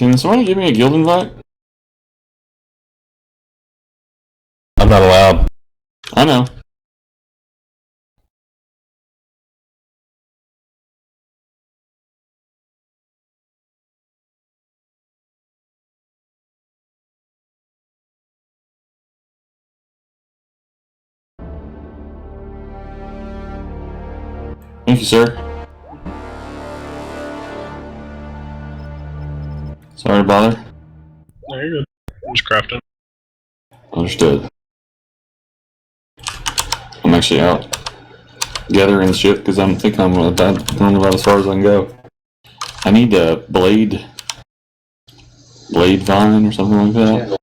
can somebody give me a guild invite? I'm not allowed. I know. Thank you, sir. Sorry to bother. No, you're good. I'm just crafting. Understood. I'm actually out gathering shit because I think I'm about as far as I can go. I need a blade vine or something like that. Yeah.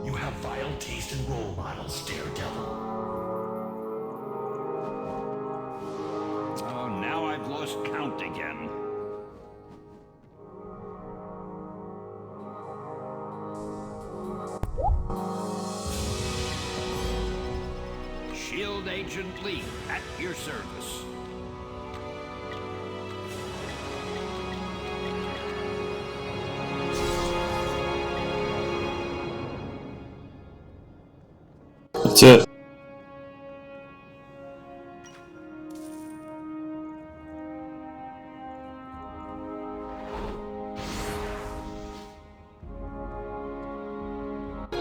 You have vile taste in role models, Daredevil. Oh, now I've lost count again. Shield Agent Lee, at your service. That's it.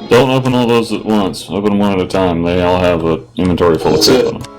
Don't open all those at once. Open them one at a time. They all have an inventory full of crap on them.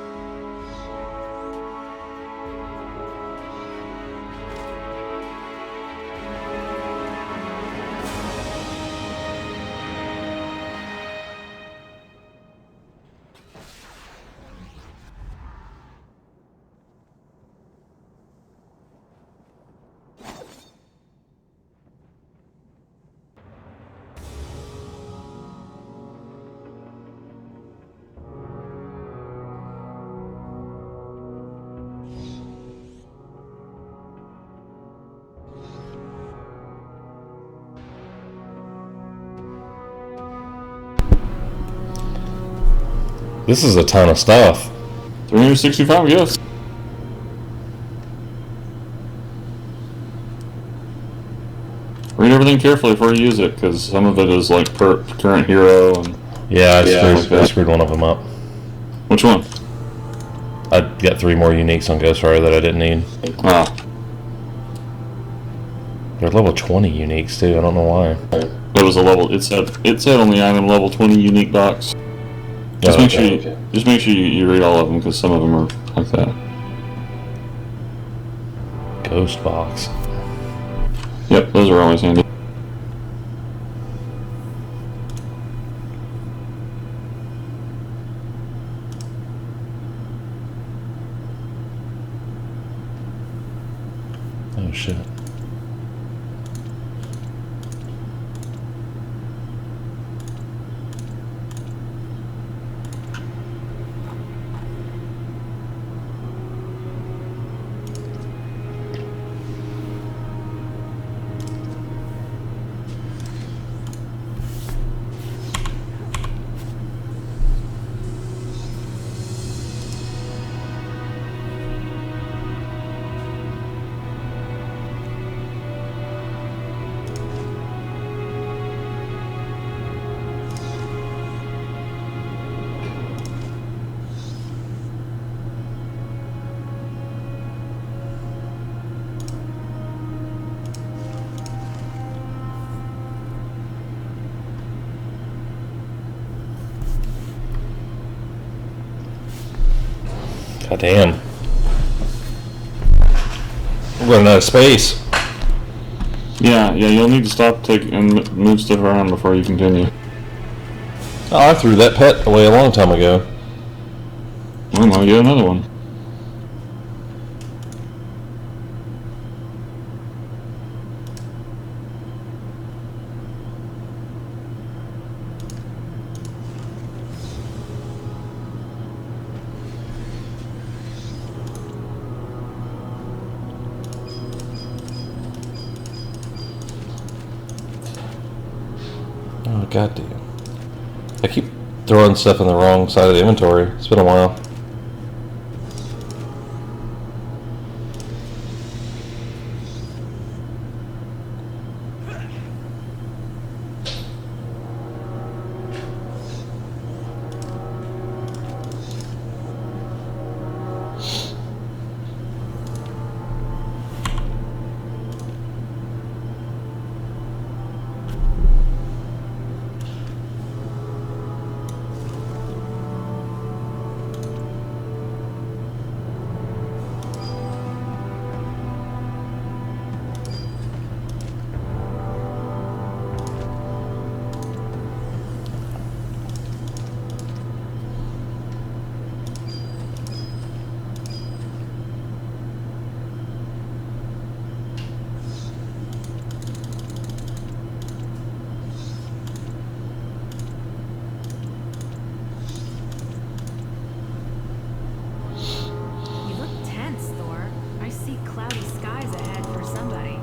This is a ton of stuff. 365 gifts. Read everything carefully before you use it, because some of it is like current hero and Yeah, I screwed one of them up. which one? I got 3 more uniques on Ghostwire that I didn't need. Ah, They're level 20 uniques too. I don't know why. it was a level. It said on the item level 20 unique box. Just make sure you read all of them, because some of them are like that. Ghost box. Yep, those are always handy. Oh shit. God damn. We're running out of space. Yeah, you'll need to stop and move stuff around before you continue. Oh, I threw that pet away a long time ago. Well, get another one. God damn. I keep throwing stuff in the wrong side of the inventory. It's been a while. You look tense, Thor. I see cloudy skies ahead for somebody.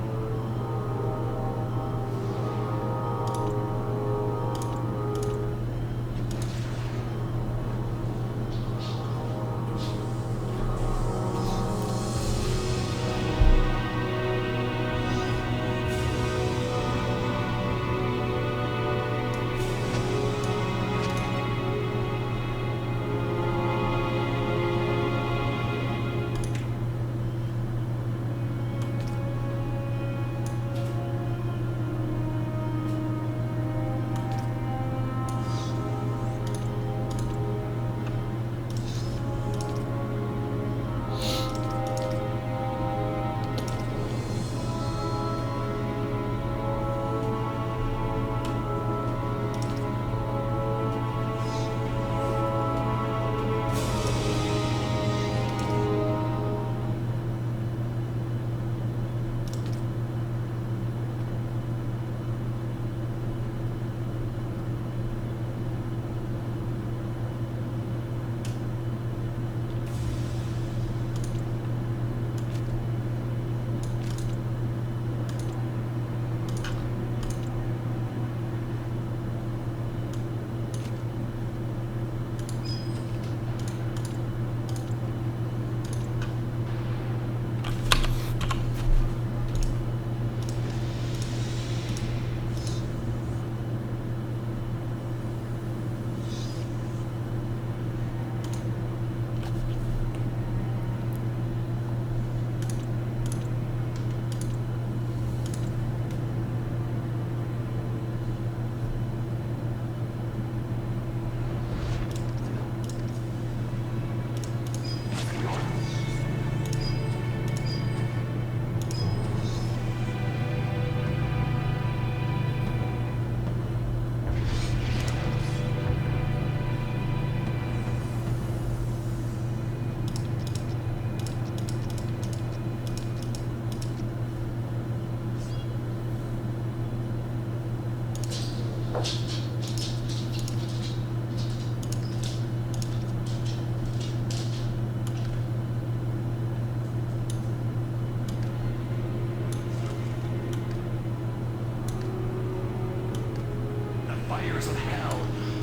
Fires of hell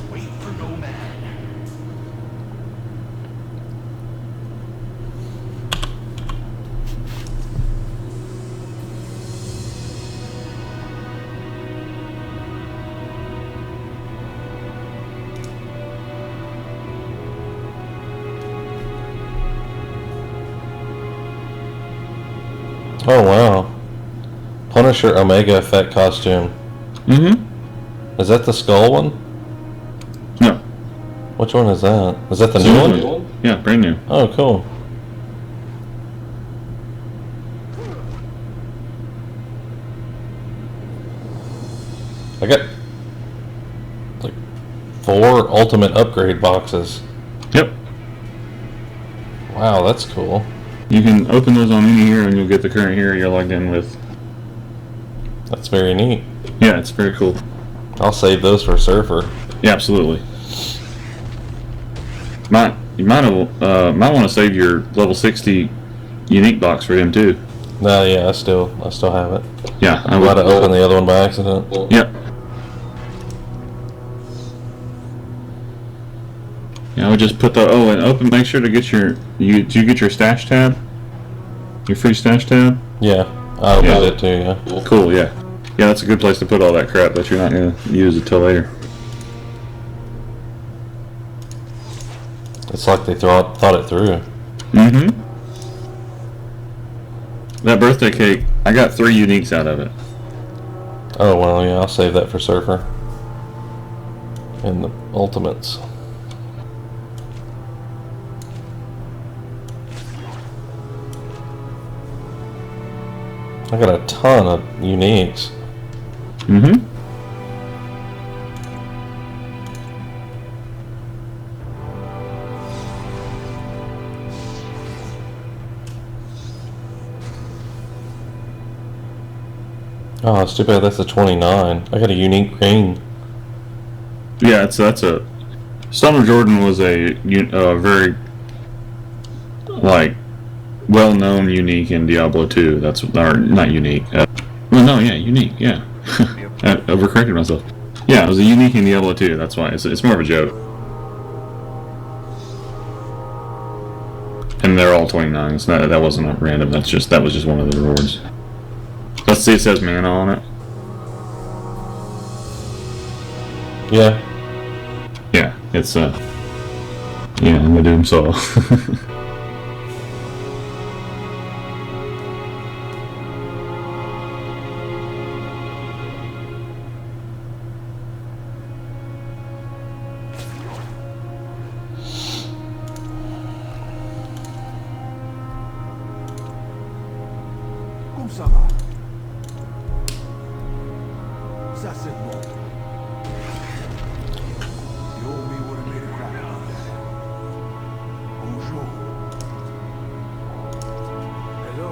wait for no man. Oh wow. Punisher Omega Effect costume. Mm-hmm. Is that the skull one? No. Which one is that? Is that the new one? Yeah, brand new. Oh, cool. I got like 4 ultimate upgrade boxes. Yep. Wow, that's cool. You can open those on any hero and you'll get the current hero you're logged in with. That's very neat. Yeah, it's very cool. I'll save those for Surfer. Yeah, absolutely. You might want to save your level 60 unique box for him too. No, yeah, I still have it. Yeah, I might have opened the other one by accident. Yep. Yeah, I would just put the and open. Make sure to get your do you get your stash tab? Your free stash tab? Yeah, I opened Yeah. it too. Yeah. Cool. Yeah, yeah. That's a good place to put all that crap that you're not gonna use it till later. It's like they thought it through. Mm-hmm. That birthday cake, I got 3 uniques out of it. Oh well, yeah. I'll save that for Surfer. And the ultimates. I got a ton of uniques. Mm-hmm. Oh, it's too bad that's a 29. I got a unique green. Yeah, that's a. Summer Jordan was a very like well-known unique in Diablo 2. That's or not unique. Well, no, yeah, unique. Yeah, I overcorrected myself. Yeah, it was a unique in Diablo 2. That's why it's more of a joke. And they're all 29s. That wasn't a random. That was just one of the rewards. Let's see. It says mana on it. Yeah. Yeah, it's yeah, I'm a Doom Soul. Ça va. Ça c'est bon. The old me would have made a crack about that. Bonjour. Hello.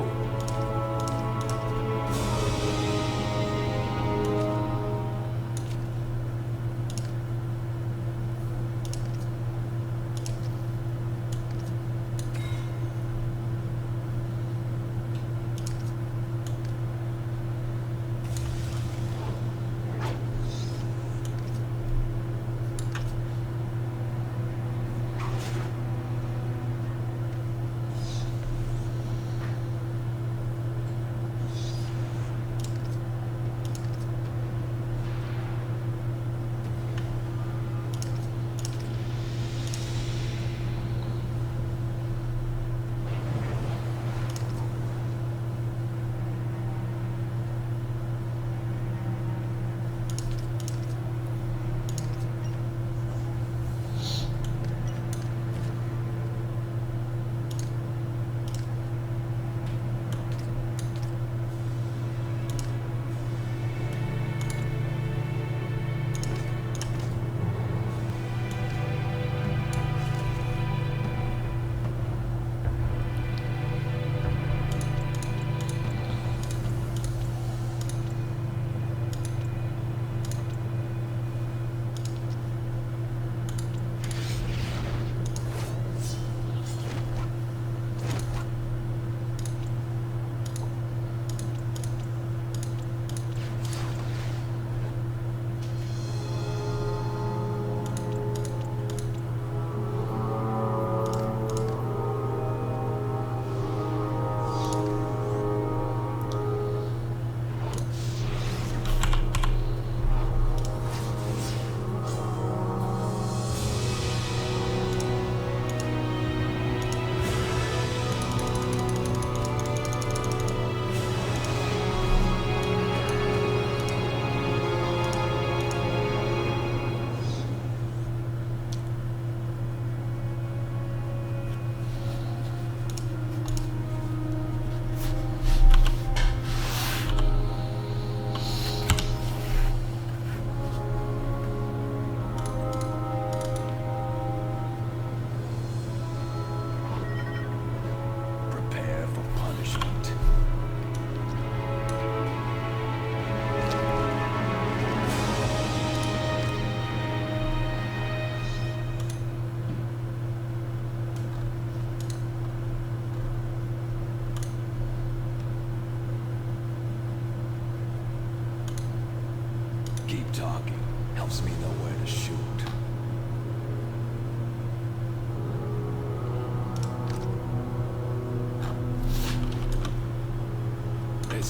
Keep talking. Helps me know where to shoot.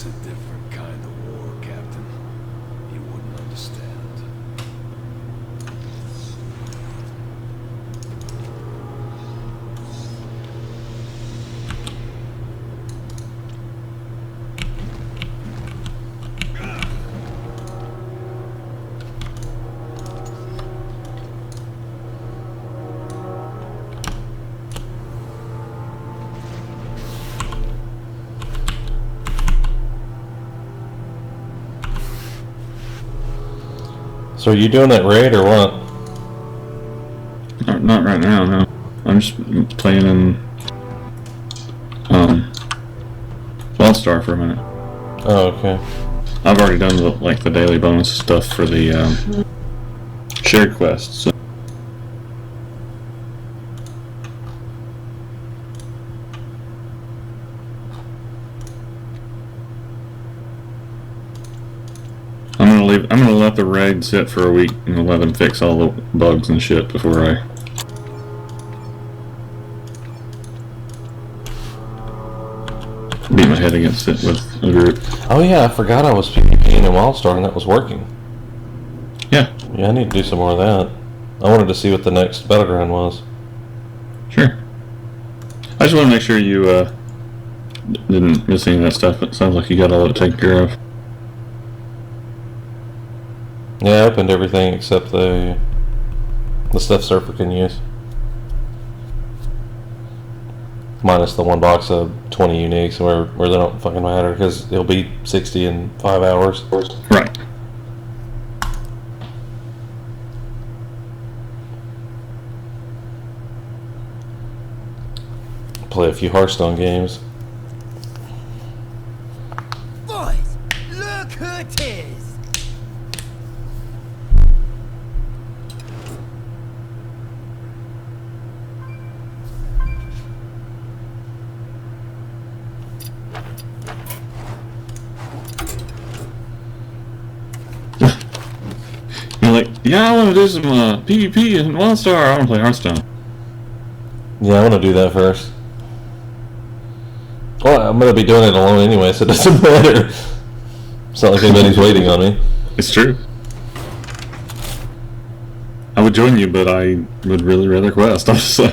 It's a different kind of war, Captain. You wouldn't understand. So are you doing that raid or what? Not right now, no. I'm just playing in Wildstar for a minute. Oh, okay. I've already done the daily bonus stuff for the shared quests. So. I'm gonna let the raid sit for a week and let them fix all the bugs and shit before I beat my head against it with a group. Oh yeah, I forgot I was PvPing in Wildstar and that was working. Yeah. Yeah, I need to do some more of that. I wanted to see what the next battleground was. Sure. I just want to make sure you didn't miss any of that stuff. It sounds like you got all of it taken care of. Yeah, I opened everything except the stuff Surfer can use. Minus the one box of 20 uniques where they don't fucking matter because it'll be 60 in 5 hours. Right. Play a few Hearthstone games. Boys, look who it is! You're like, yeah, I want to do some PvP in Wildstar. I want to play Hearthstone. Yeah, I want to do that first. Well, I'm going to be doing it alone anyway, so it doesn't matter. It's not like anybody's waiting on me. It's true. I would join you, but I would really rather quest, honestly.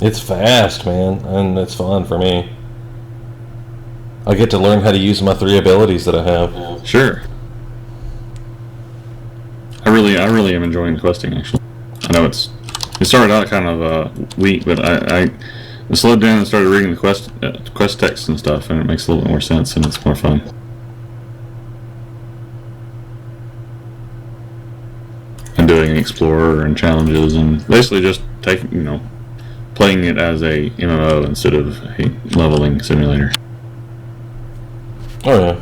It's fast, man, and it's fun for me. I get to learn how to use my 3 abilities that I have. Sure. I really am enjoying questing, actually. I know it started out kind of weak, but I slowed down and started reading the quest text and stuff, and it makes a little bit more sense, and it's more fun. And doing Explorer and challenges, and basically just playing it as a MMO instead of a leveling simulator. Oh yeah.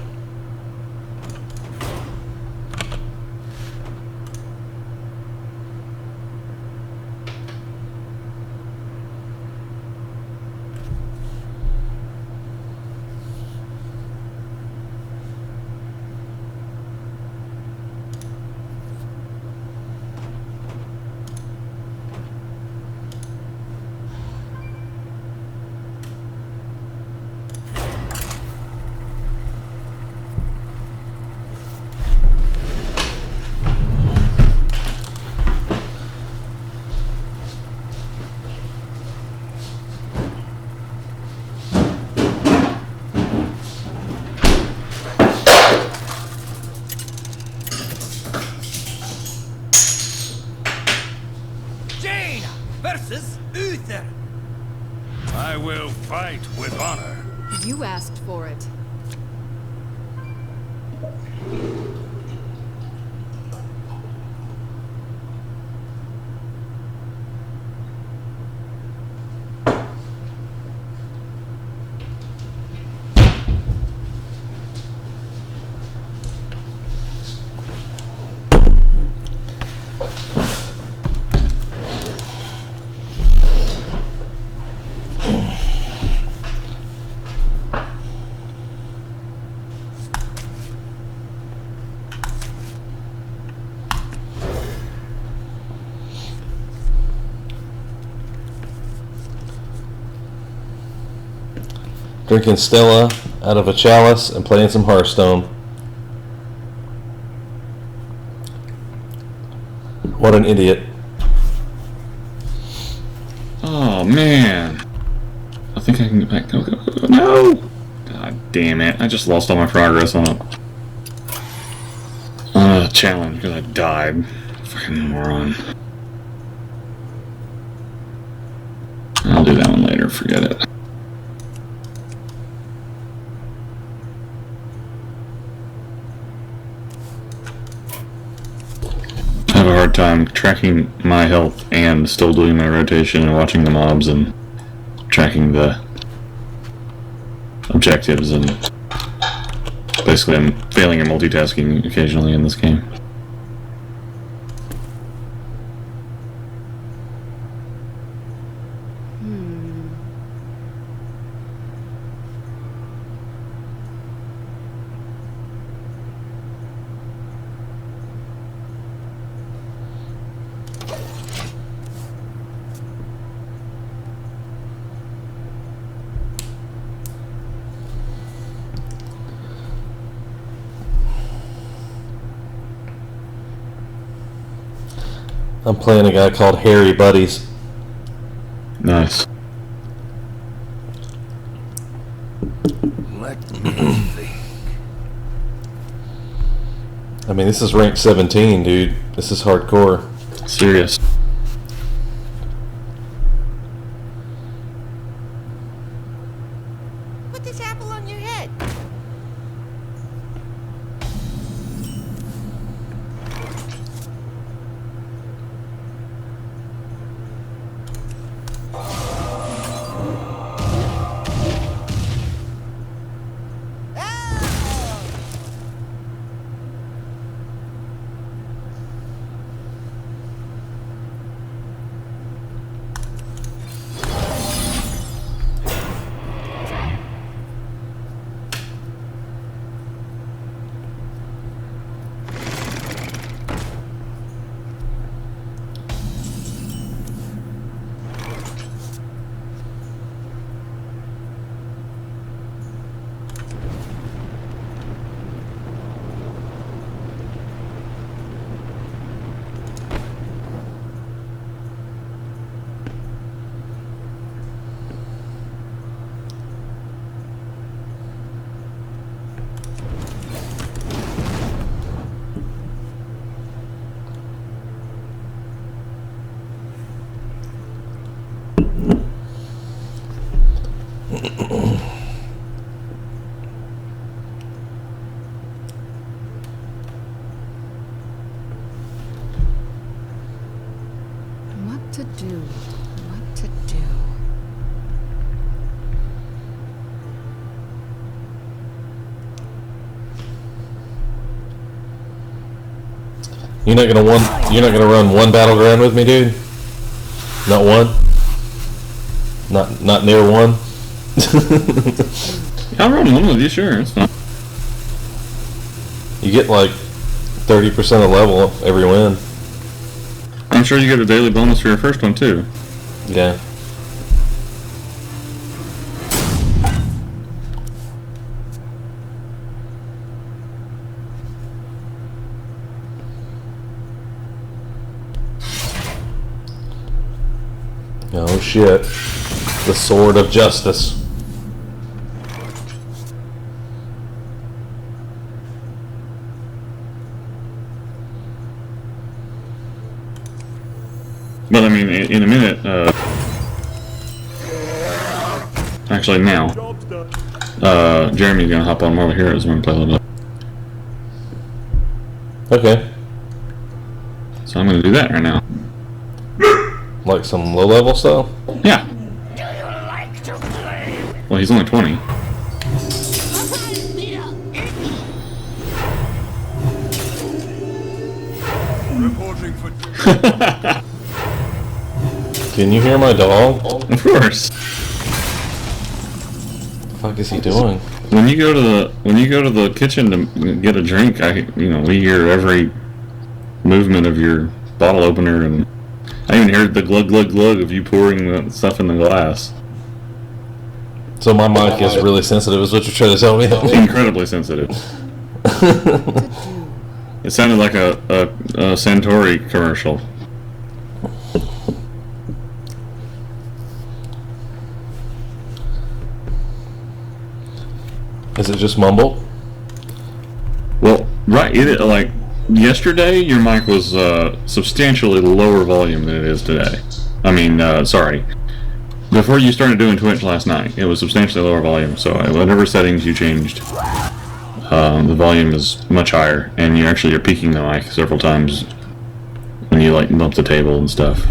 Versus Uther. I will fight with honor. You asked for it. Drinking Stella out of a chalice and playing some Hearthstone. What an idiot. Oh man. I think I can get back. Go, go, go, go. No! God damn it. I just lost all my progress on a challenge because I died. Fucking moron. I'll do that one later, forget it. I have a hard time tracking my health and still doing my rotation and watching the mobs and tracking the objectives, and basically I'm failing at multitasking occasionally in this game. I'm playing a guy called Harry Buddies. Nice. Let me think. I mean, this is rank 17, dude. This is hardcore. Serious. Put this apple on your head. What to do? What to do? You're not gonna run one battleground with me, dude? Not one? Not near one? I'll run one with you, sure, it's fine. You get like 30% of level every win. I'm sure you get a daily bonus for your first one too. Yeah. Oh shit. The Sword of Justice. But I mean, in a minute, actually now, Jeremy's gonna hop on Marvel Heroes when we play a little bit. Okay. So I'm gonna do that right now. Like some low level stuff? Yeah. Well, he's only 20. Reporting for. Can you hear my dog? Of course. What the fuck is he doing? When you go to the kitchen to get a drink, we hear every movement of your bottle opener, and I even heard the glug glug glug of you pouring the stuff in the glass. So my mic is really sensitive, is what you're trying to tell me? Incredibly sensitive. It sounded like a Santori commercial. Is it just mumble? Well, right. Like yesterday, your mic was substantially lower volume than it is today. I mean, sorry. Before you started doing Twitch last night, it was substantially lower volume. So whatever settings you changed, the volume is much higher, and you're peaking the mic several times when you like bump the table and stuff.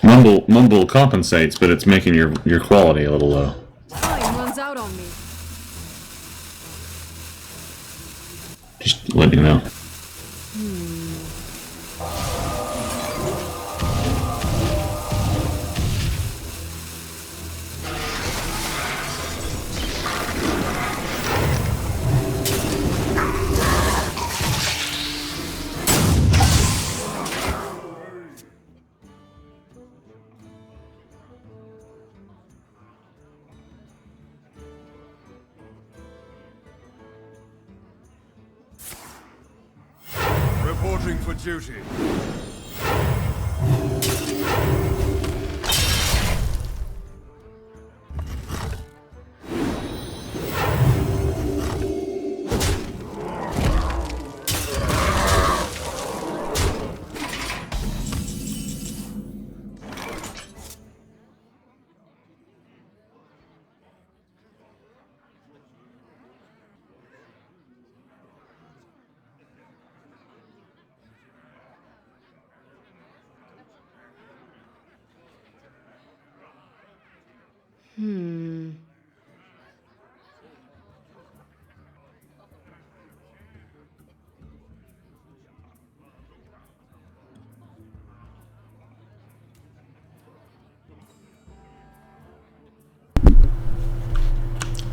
Mumble compensates, but it's making your quality a little low. Time runs out on me. Just letting you know. Reporting for duty.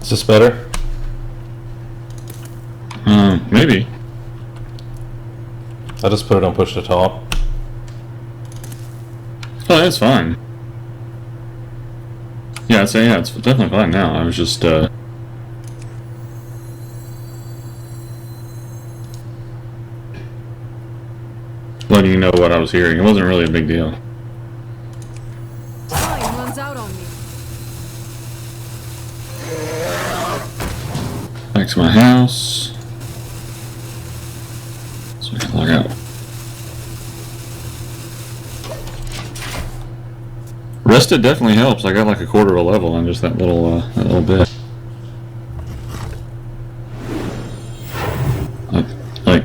Is this better? Maybe. I just put it on push to talk. Oh, that's fine. Yeah, I'd say it's definitely fine now. I was just letting you know what I was hearing. It wasn't really a big deal. Time runs out on me. Back to my house. So I can log out. Rested definitely helps. I got like a quarter of a level in just that little bit. Like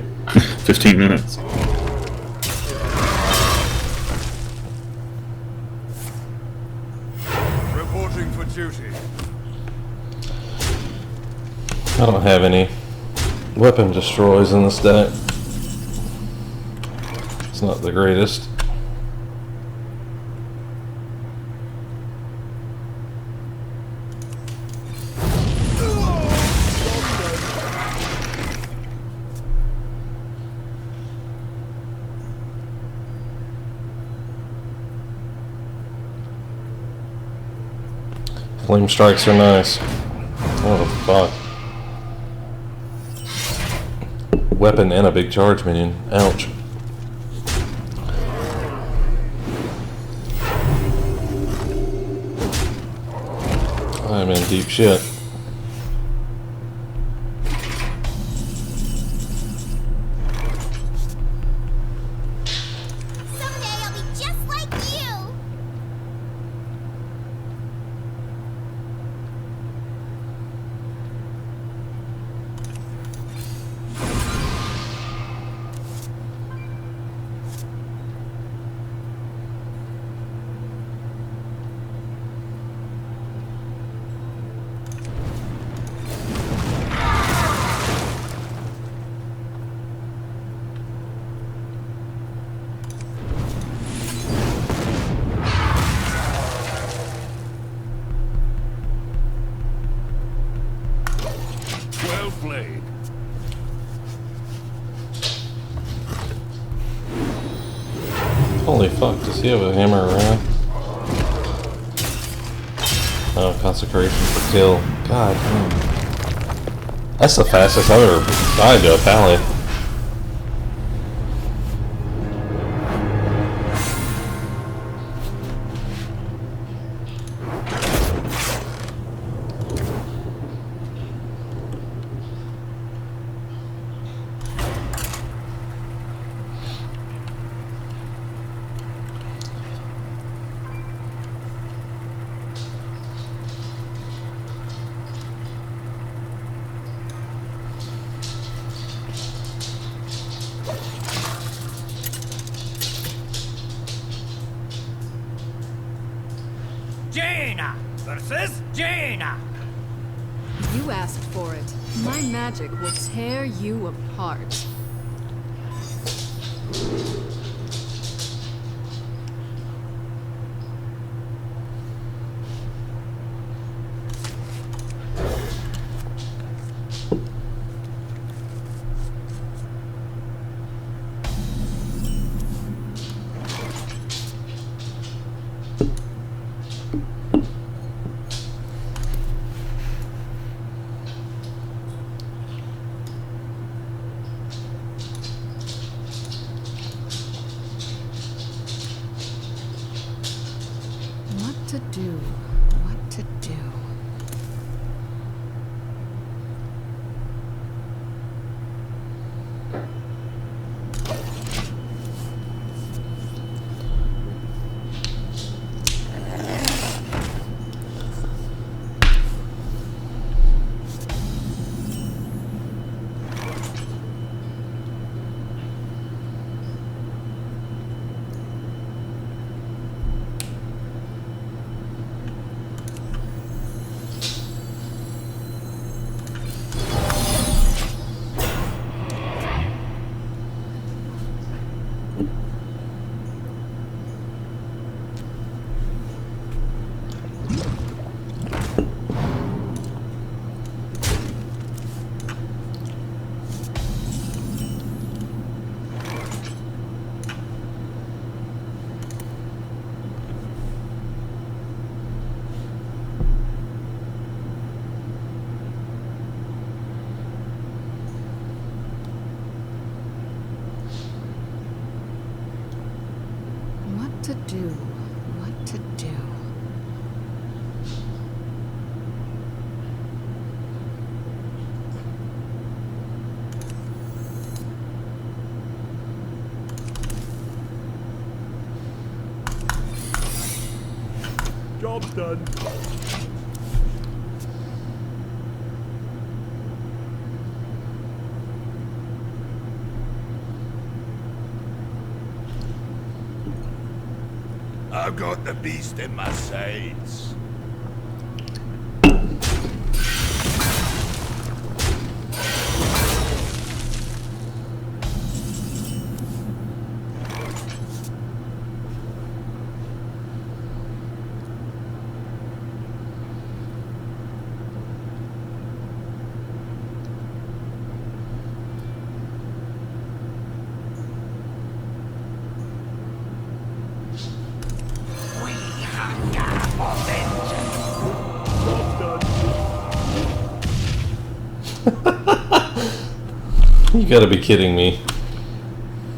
15 minutes. Reporting for duty. I don't have any weapon destroys in this deck. It's not the greatest. Flame strikes are nice. Oh fuck. Weapon and a big charge minion. Ouch. I'm in deep shit. Someday I'll be just like you. Well played. Holy fuck, does he have a hammer around? Oh, consecration for kill. God damn. That's the fastest I've ever died to a pally. Jaina versus Jaina. You asked for it. My magic will tear you apart. What to do? What to do? What to do? What to do? Job's done. I've got the beast in my sights. You gotta be kidding me.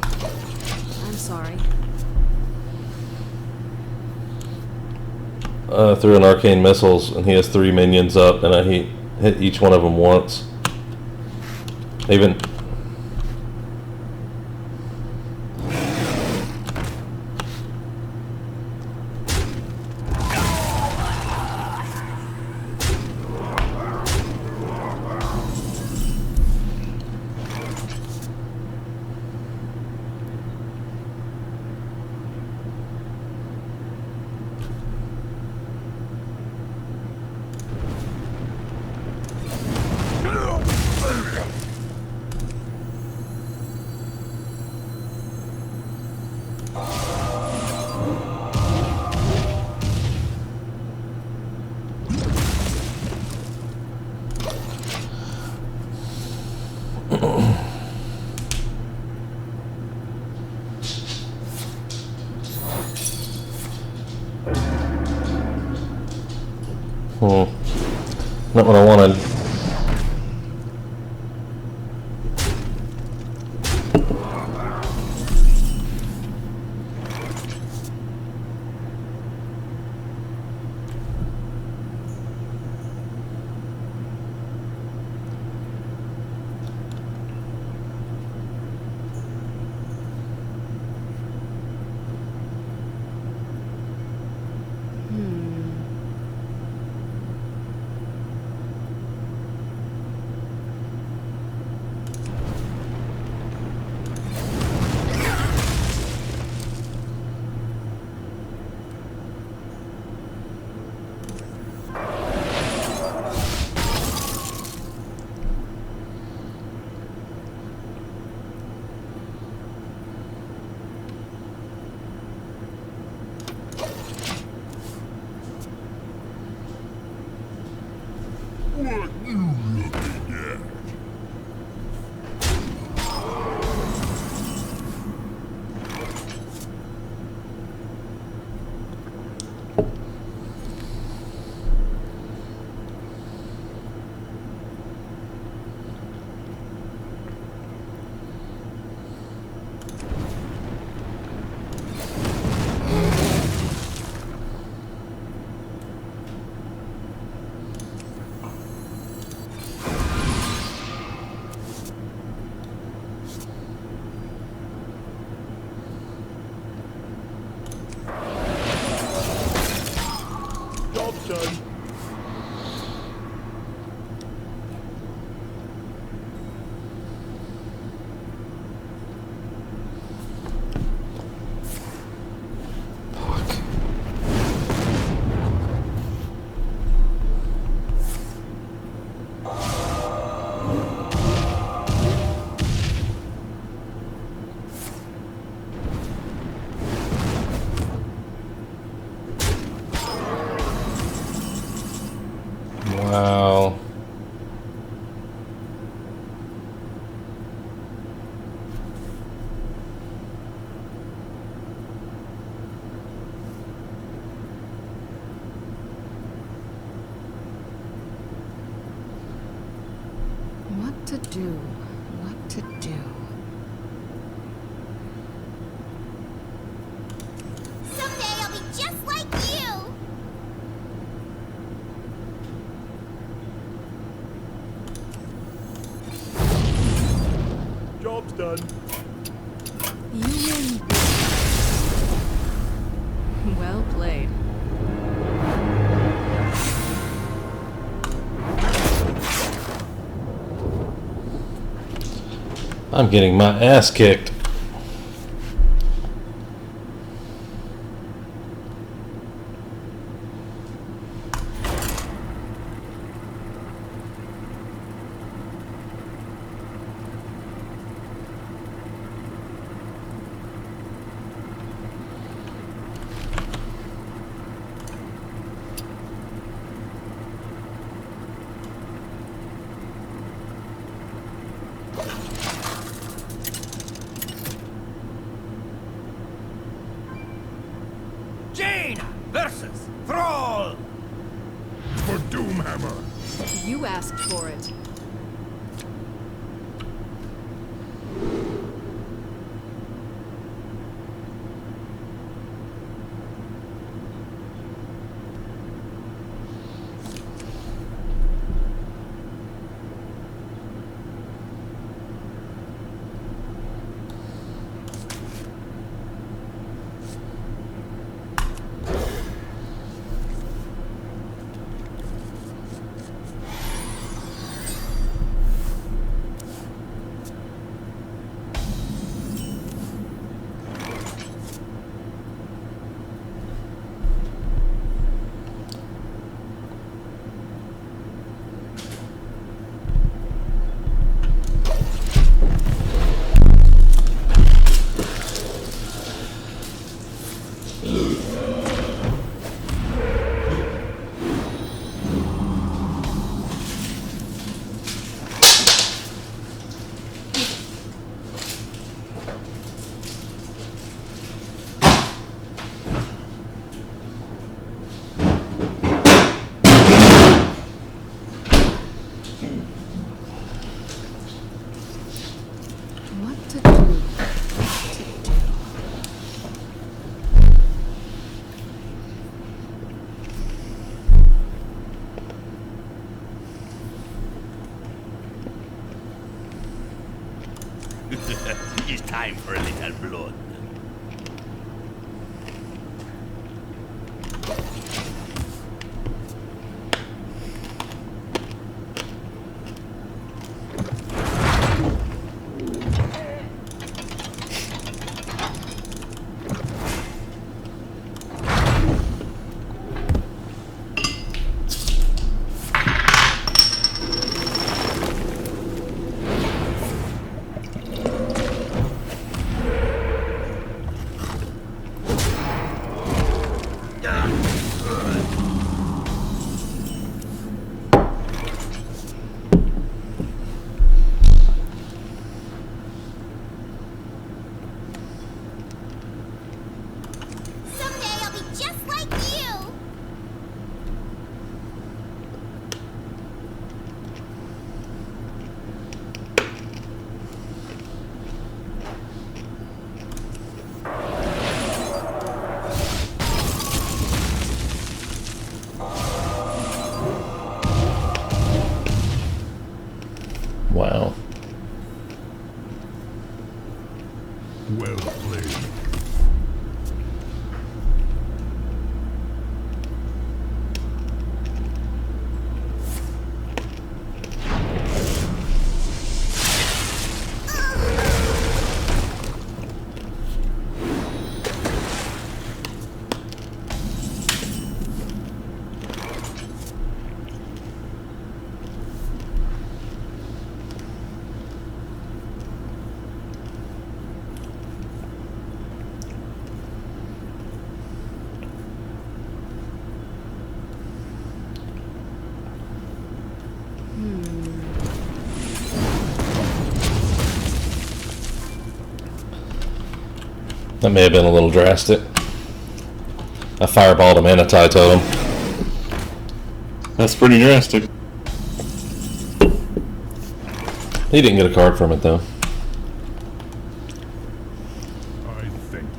I'm sorry. Threw an arcane missiles, and he has 3 minions up, and I hit each one of them once. Even. Not what I wanted. Wow. What to do? What to do? Someday I'll be just like you! Job's done. You win. Well played. I'm getting my ass kicked. Jaina versus Thrall. For Doomhammer. You asked for it. time for a little blood. Someday I'll be just like you. Wow. Well played. That may have been a little drastic. I fireballed a Manatee totem. That's pretty drastic. He didn't get a card from it though. I thank you.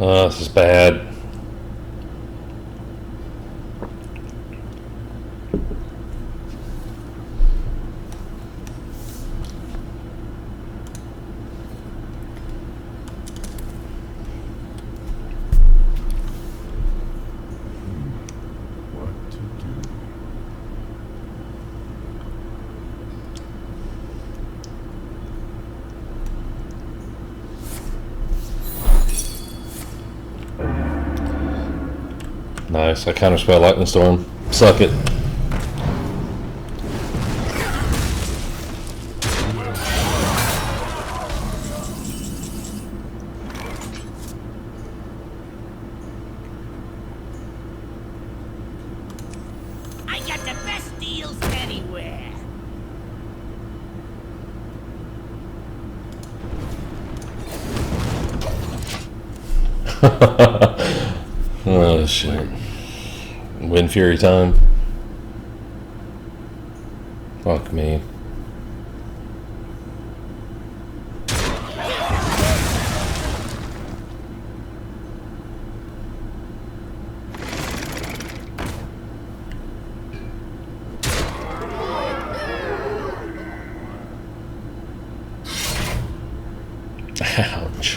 Oh, this is bad. What to do? Nice. I counterspell Lightning Storm. Suck it. I got the best deals anywhere. Oh shit. Wind Fury time. Fuck me. Ouch.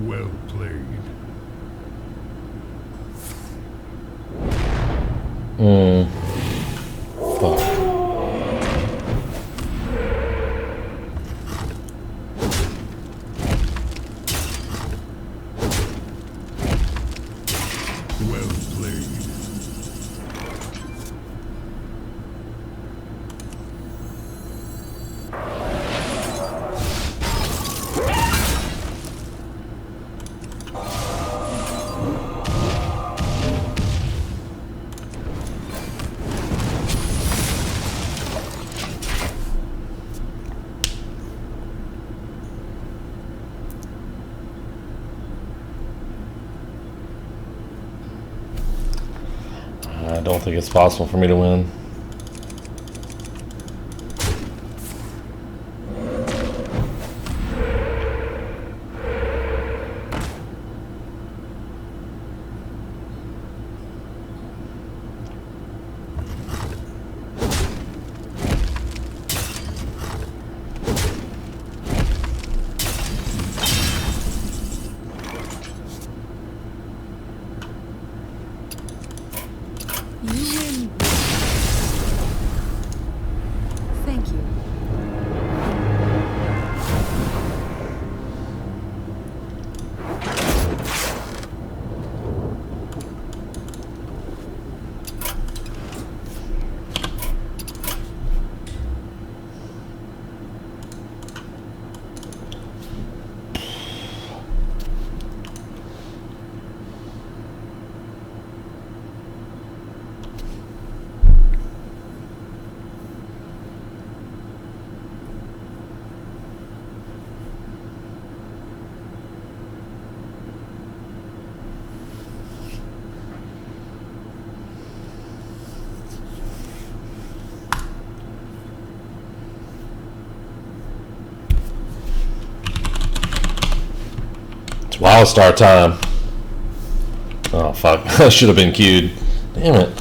Well played. Fuck. Well played. I don't think it's possible for me to win. You win. Thank you. It's Wildstar time. Oh fuck! I should have been queued. Damn it.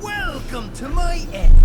Welcome to my end.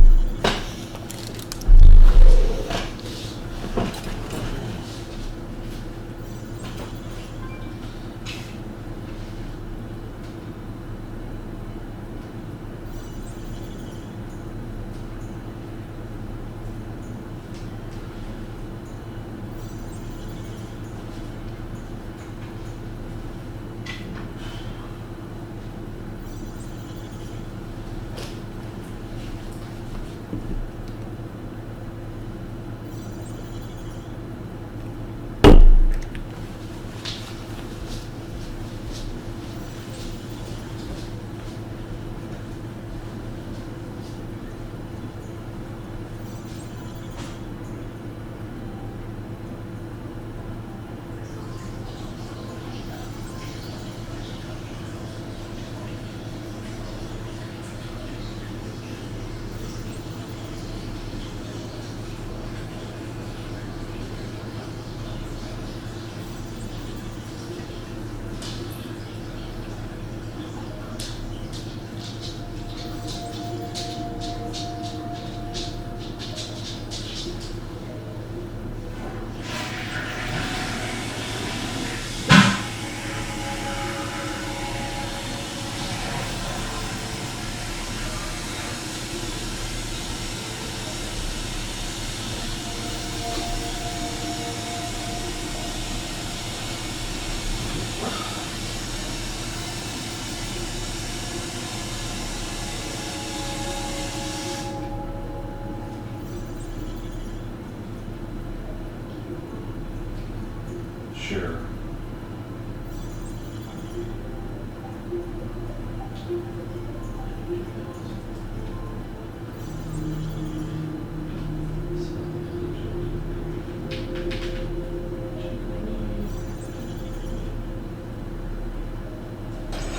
sure.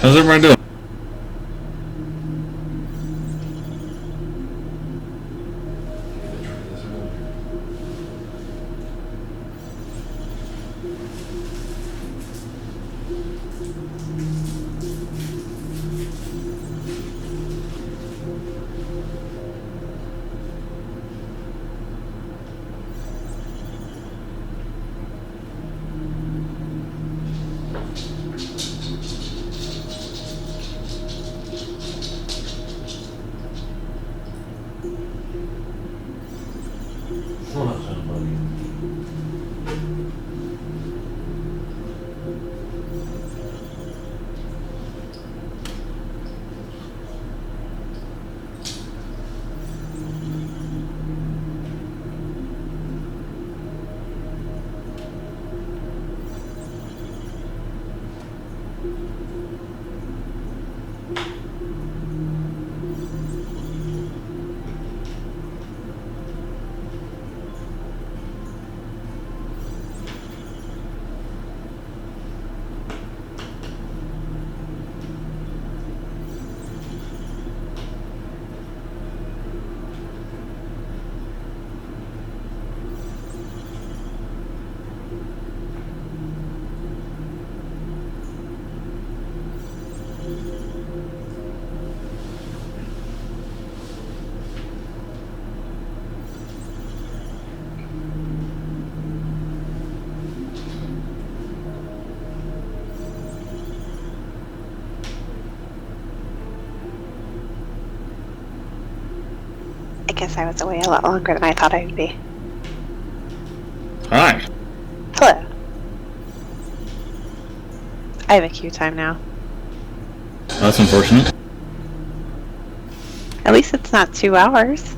How's everybody doing? I guess I was away a lot longer than I thought I would be. Hi. Hello. I have a queue time now. That's unfortunate. At least it's not 2 hours.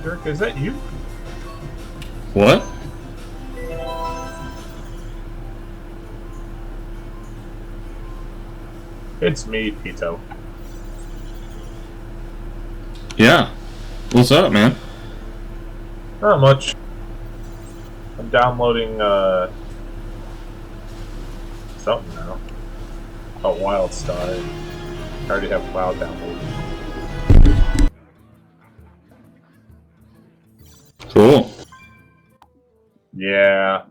Dirk, is that you? What? It's me, Pito. Yeah. What's up, man? Not much. I'm downloading something now. Oh, Wildstar. I already have WoW downloaded. Cool. Yeah.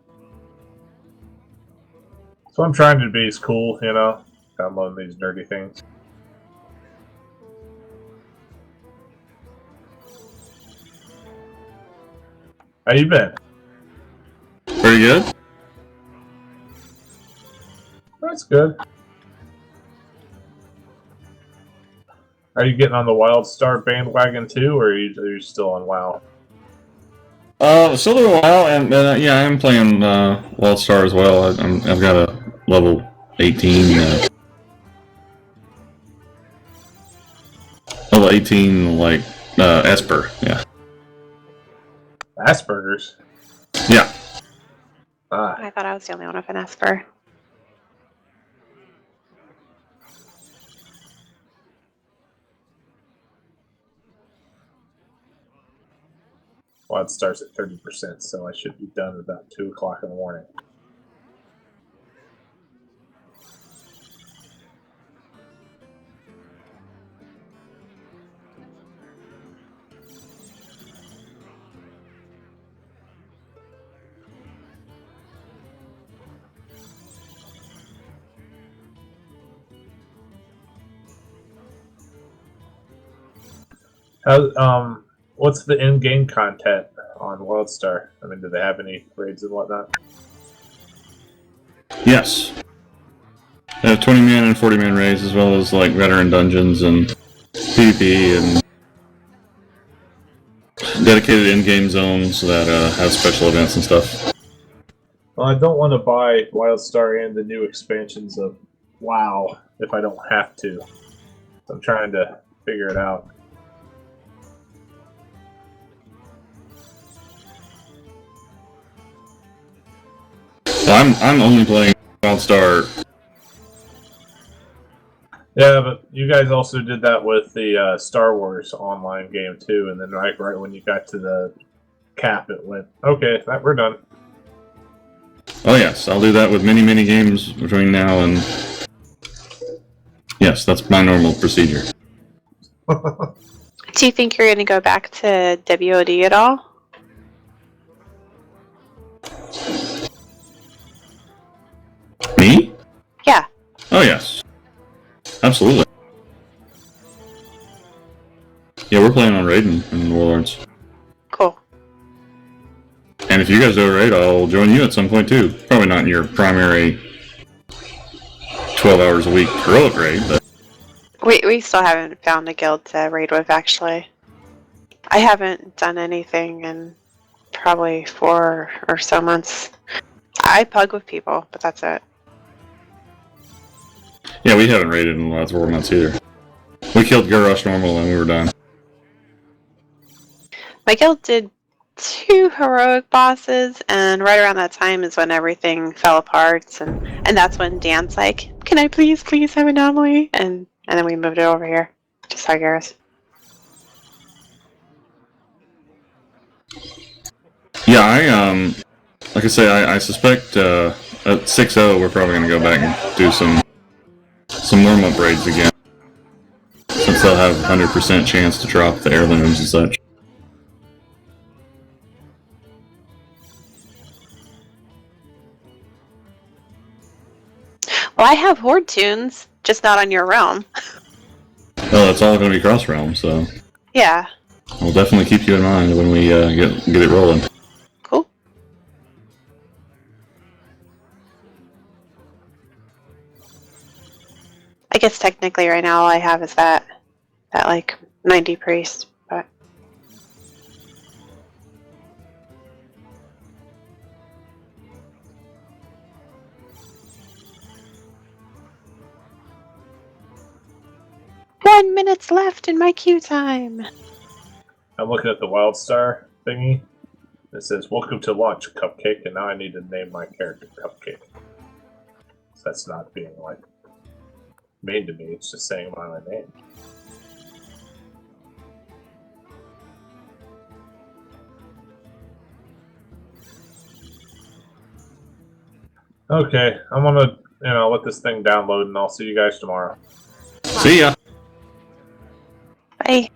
So I'm trying to be as cool, you know, downloading these nerdy things. How you been? Very good. That's good. Are you getting on the Wildstar bandwagon too, or are you still on WoW? Still a while, and yeah, I am playing Wildstar as well. I've got a level 18. Level 18, like Esper. Yeah. Asperger's? Yeah. Ah. I thought I was the only one with an Esper. Well, it starts at 30%, so I should be done at about 2 o'clock in the morning. What's the in-game content on Wildstar? I mean, do they have any raids and whatnot? Yes. They have 20-man and 40-man raids, as well as like veteran dungeons and PvP and dedicated in-game zones that have special events and stuff. Well, I don't want to buy Wildstar and the new expansions of WoW if I don't have to. I'm trying to figure it out. I'm only playing Wildstar. Yeah, but you guys also did that with the Star Wars online game too, and then right when you got to the cap, it went, okay, we're done. Oh yes, I'll do that with many games between now and... Yes, that's my normal procedure. Do you think you're going to go back to WOD at all? Me? Yeah. Oh yes. Absolutely. Yeah, we're playing on Raiden and Warlords. Cool. And if you guys do a raid, I'll join you at some point too. Probably not in your primary 12 hours a week heroic raid, but... We still haven't found a guild to raid with, actually. I haven't done anything in probably 4 or so months. I pug with people, but that's it. Yeah, we haven't raided in the last 4 months either. We killed Garrosh normal and we were done. My guild did 2 heroic bosses, and right around that time is when everything fell apart, and that's when Dan's like, "Can I please have Anomaly?" And then we moved it over here to Sargeras. Yeah, like I say, I suspect at 6-0 we're probably going to go back and do some warm-up raids again, since they'll have 100% chance to drop the heirlooms and such. Well, I have Horde tunes, just not on your realm. Oh, that's all going to be cross-realm, so... Yeah. We'll definitely keep you in mind when we get it rolling. Cool. I guess technically right now all I have is that like 90 priest, but... "1 minute left in my queue time." I'm looking at the Wildstar thingy. It says, "Welcome to launch, Cupcake," and now I need to name my character Cupcake. So that's not being, like, mean to me, it's just saying my name. Okay, I'm gonna, let this thing download, and I'll see you guys tomorrow. See ya! Bye.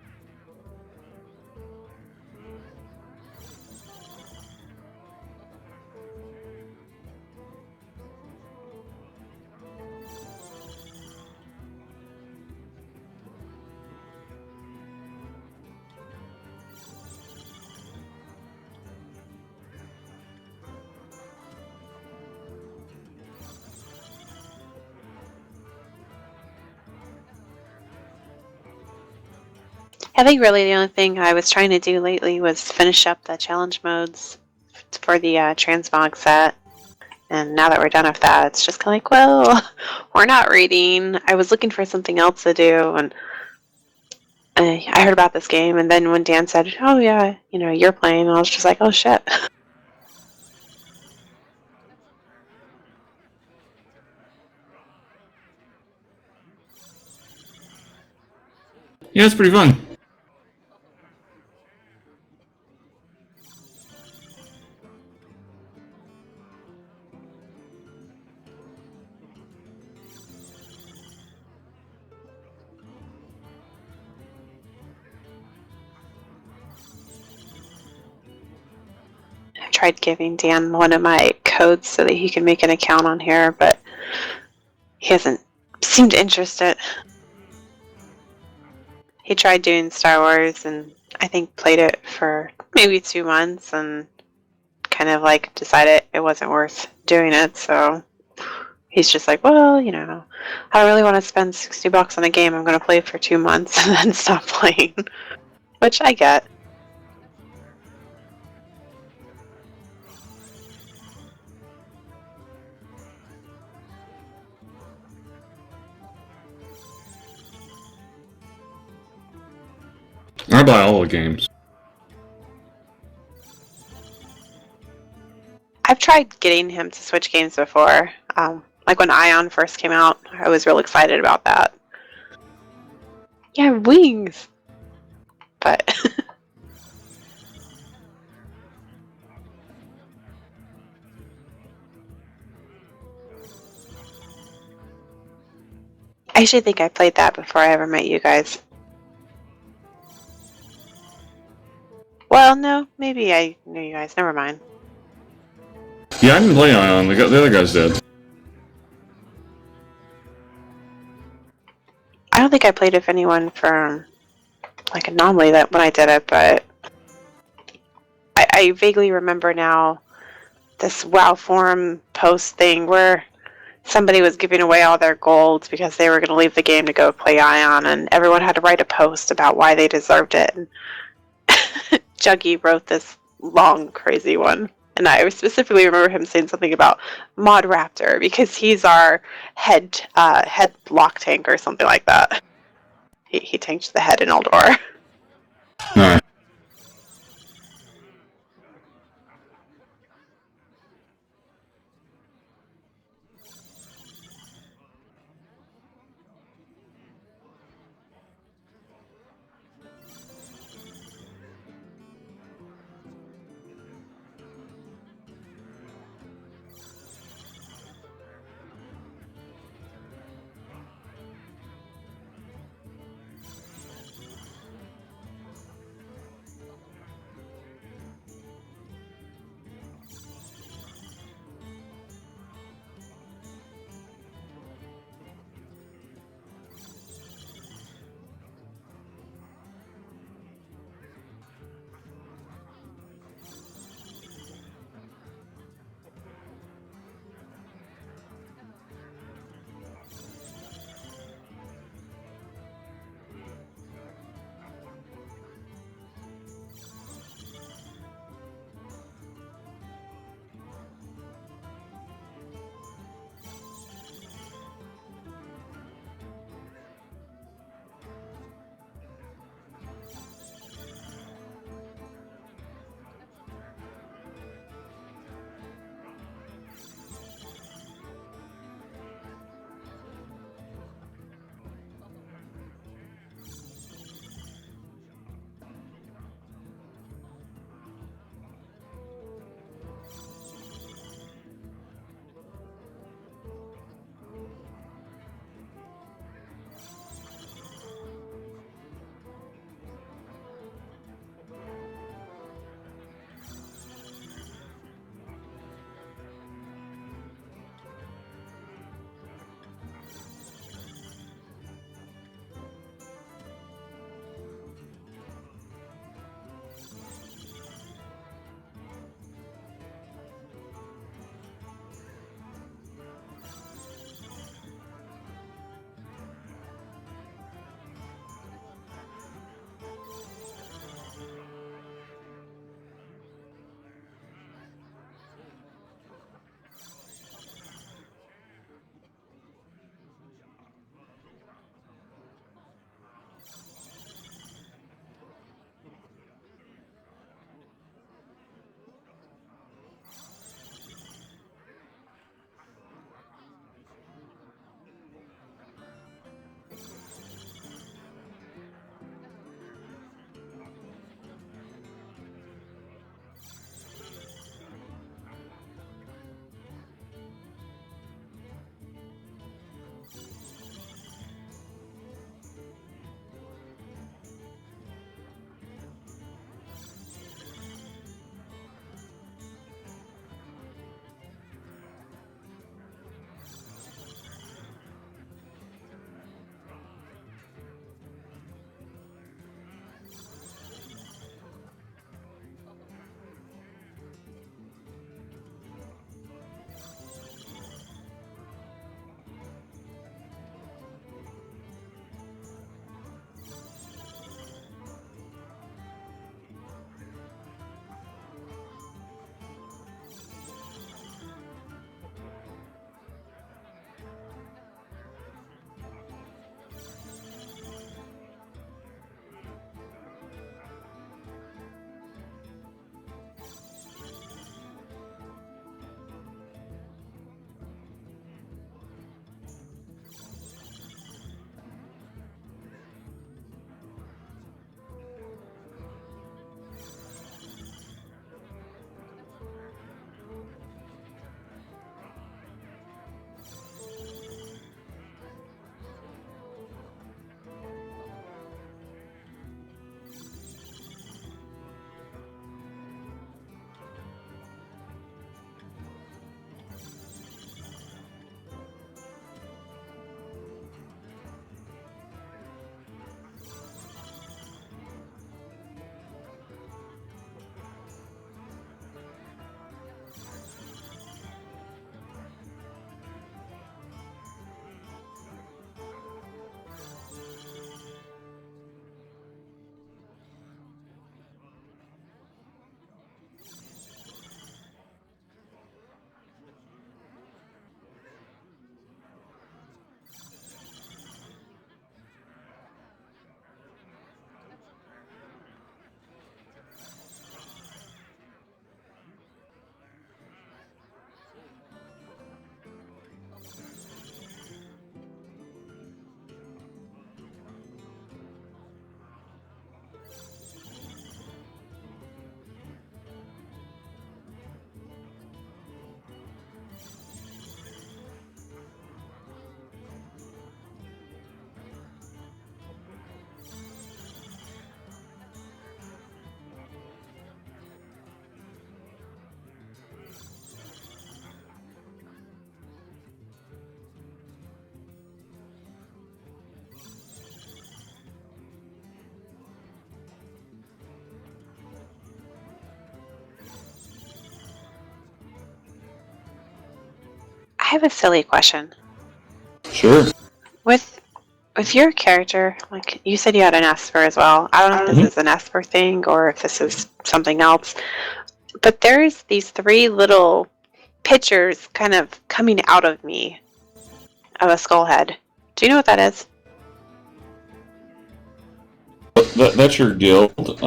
I think really the only thing I was trying to do lately was finish up the challenge modes for the transmog set. And now that we're done with that, it's just kind of like, well, we're not reading. I was looking for something else to do, and I heard about this game, and then when Dan said, "Oh yeah, you're playing," I was just like, "Oh shit." Yeah, it's pretty fun. I tried giving Dan one of my codes so that he can make an account on here, but he hasn't seemed interested. He tried doing Star Wars and I think played it for maybe 2 months and kind of like decided it wasn't worth doing it, so he's just like, well, I don't really want to spend $60 on a game. I'm going to play it for 2 months and then stop playing, which I get. I buy all the games. I've tried getting him to switch games before. Like when Ion first came out, I was real excited about that. Yeah, wings. But I actually think I played that before I ever met you guys. Well, no, maybe I knew you guys. Never mind. Yeah, I didn't play Ion. The other guys did. I don't think I played with anyone from like Anomaly that when I did it, but I vaguely remember now this WoW forum post thing where somebody was giving away all their gold because they were going to leave the game to go play Ion, and everyone had to write a post about why they deserved it. And Juggy wrote this long, crazy one. And I specifically remember him saying something about Mod Raptor because he's our head lock tank or something like that. He tanked the head in Eldor. Alright. I have a silly question. Sure. With your character, like you said you had an Esper as well. I don't know if this is an Esper thing or if this is something else. But there's these 3 little pictures kind of coming out of me of a skull head. Do you know what that is? That's your guild.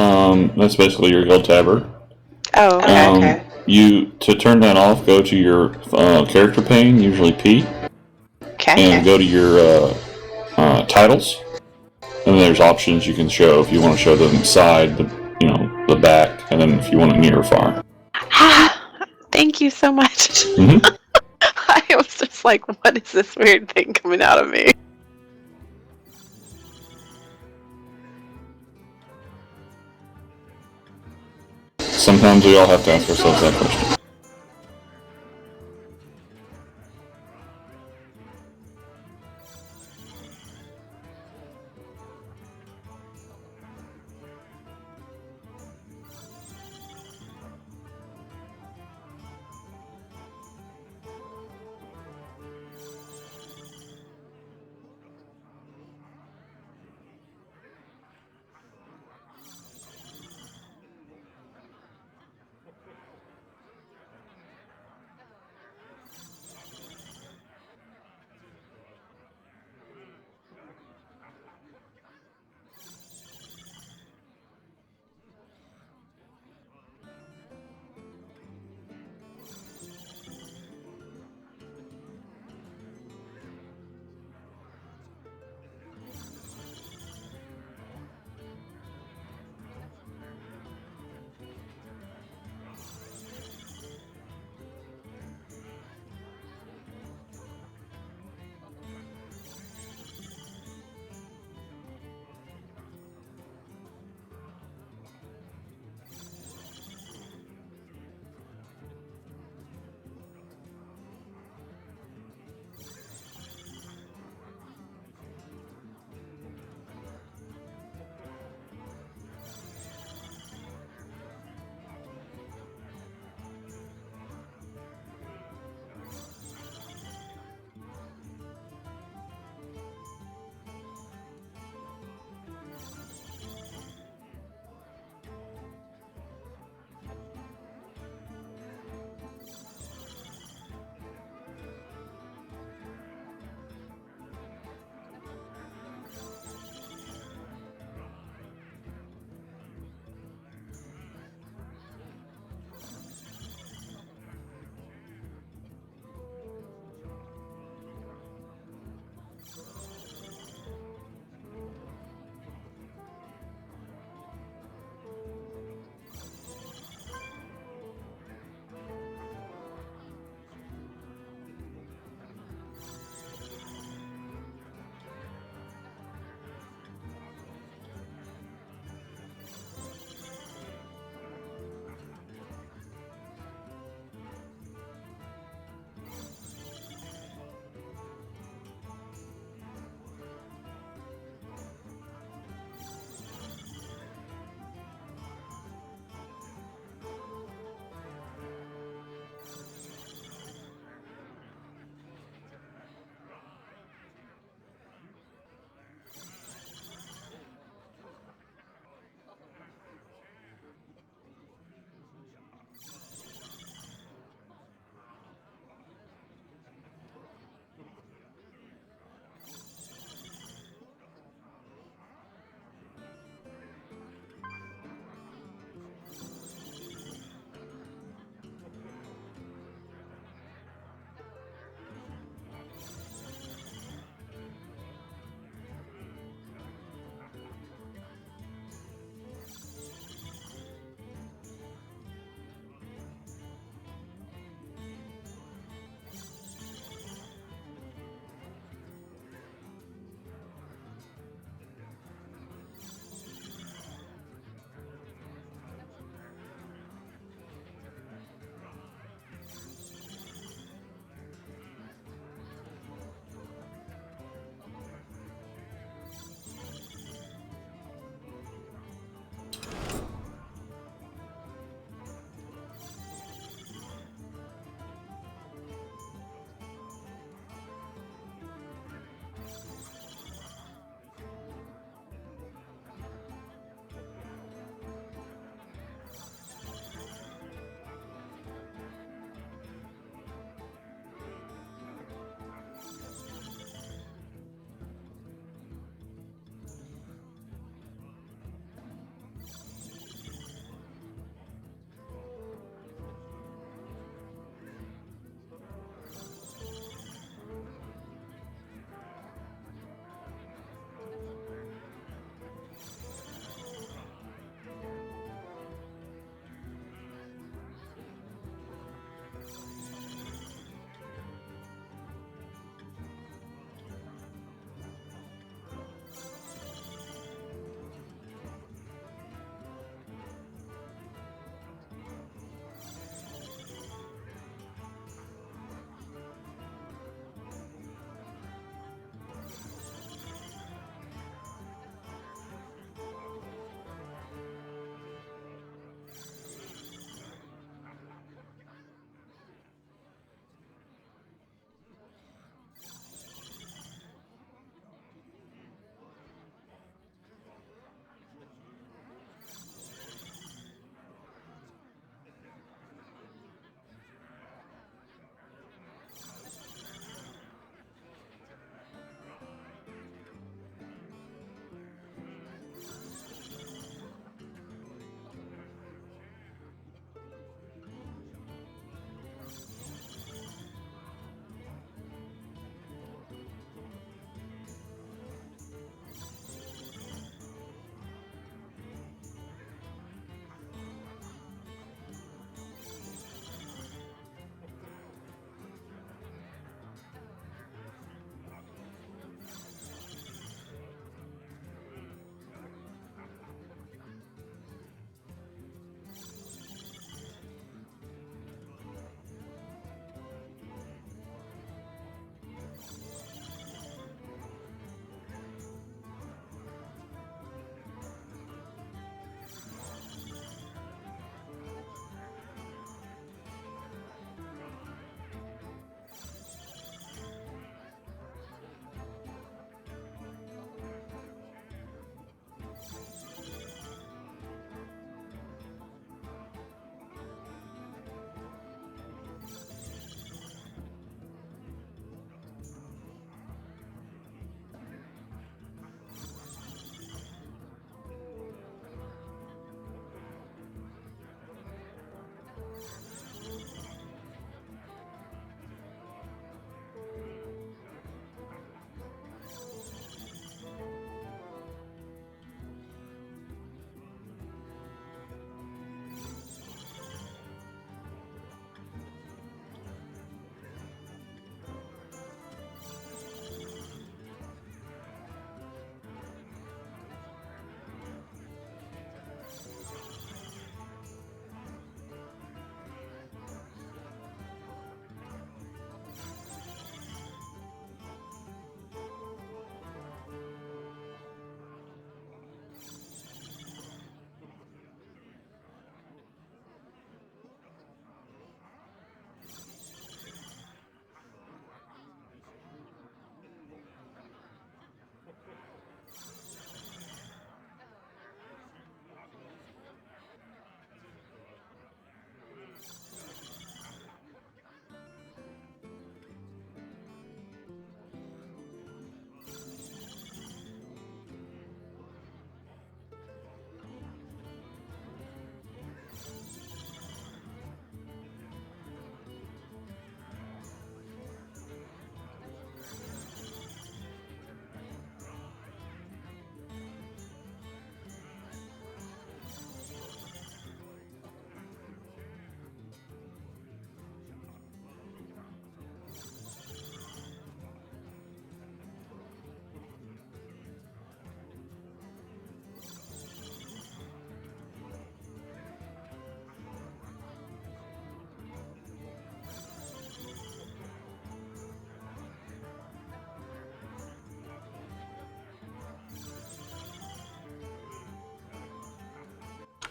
That's basically your guild tabard. Oh, okay. To turn that off, go to your character pane, usually P, and go to your titles. And there's options you can show if you want to show the side, the back, and then if you want it near or far. Thank you so much. Mm-hmm. I was just like, what is this weird thing coming out of me? Sometimes we all have to ask ourselves that question.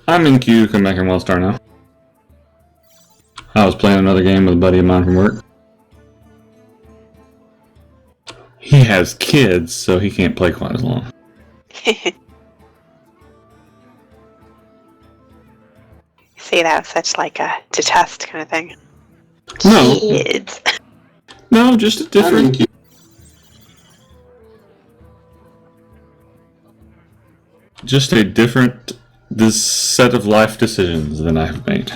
I'm in queue to come back in Wildstar now. I was playing another game with a buddy of mine from work. He has kids, so he can't play quite as long. Say that with such like a detest kind of thing. No. Kids. No, just a different... Just a different this set of life decisions than I have made.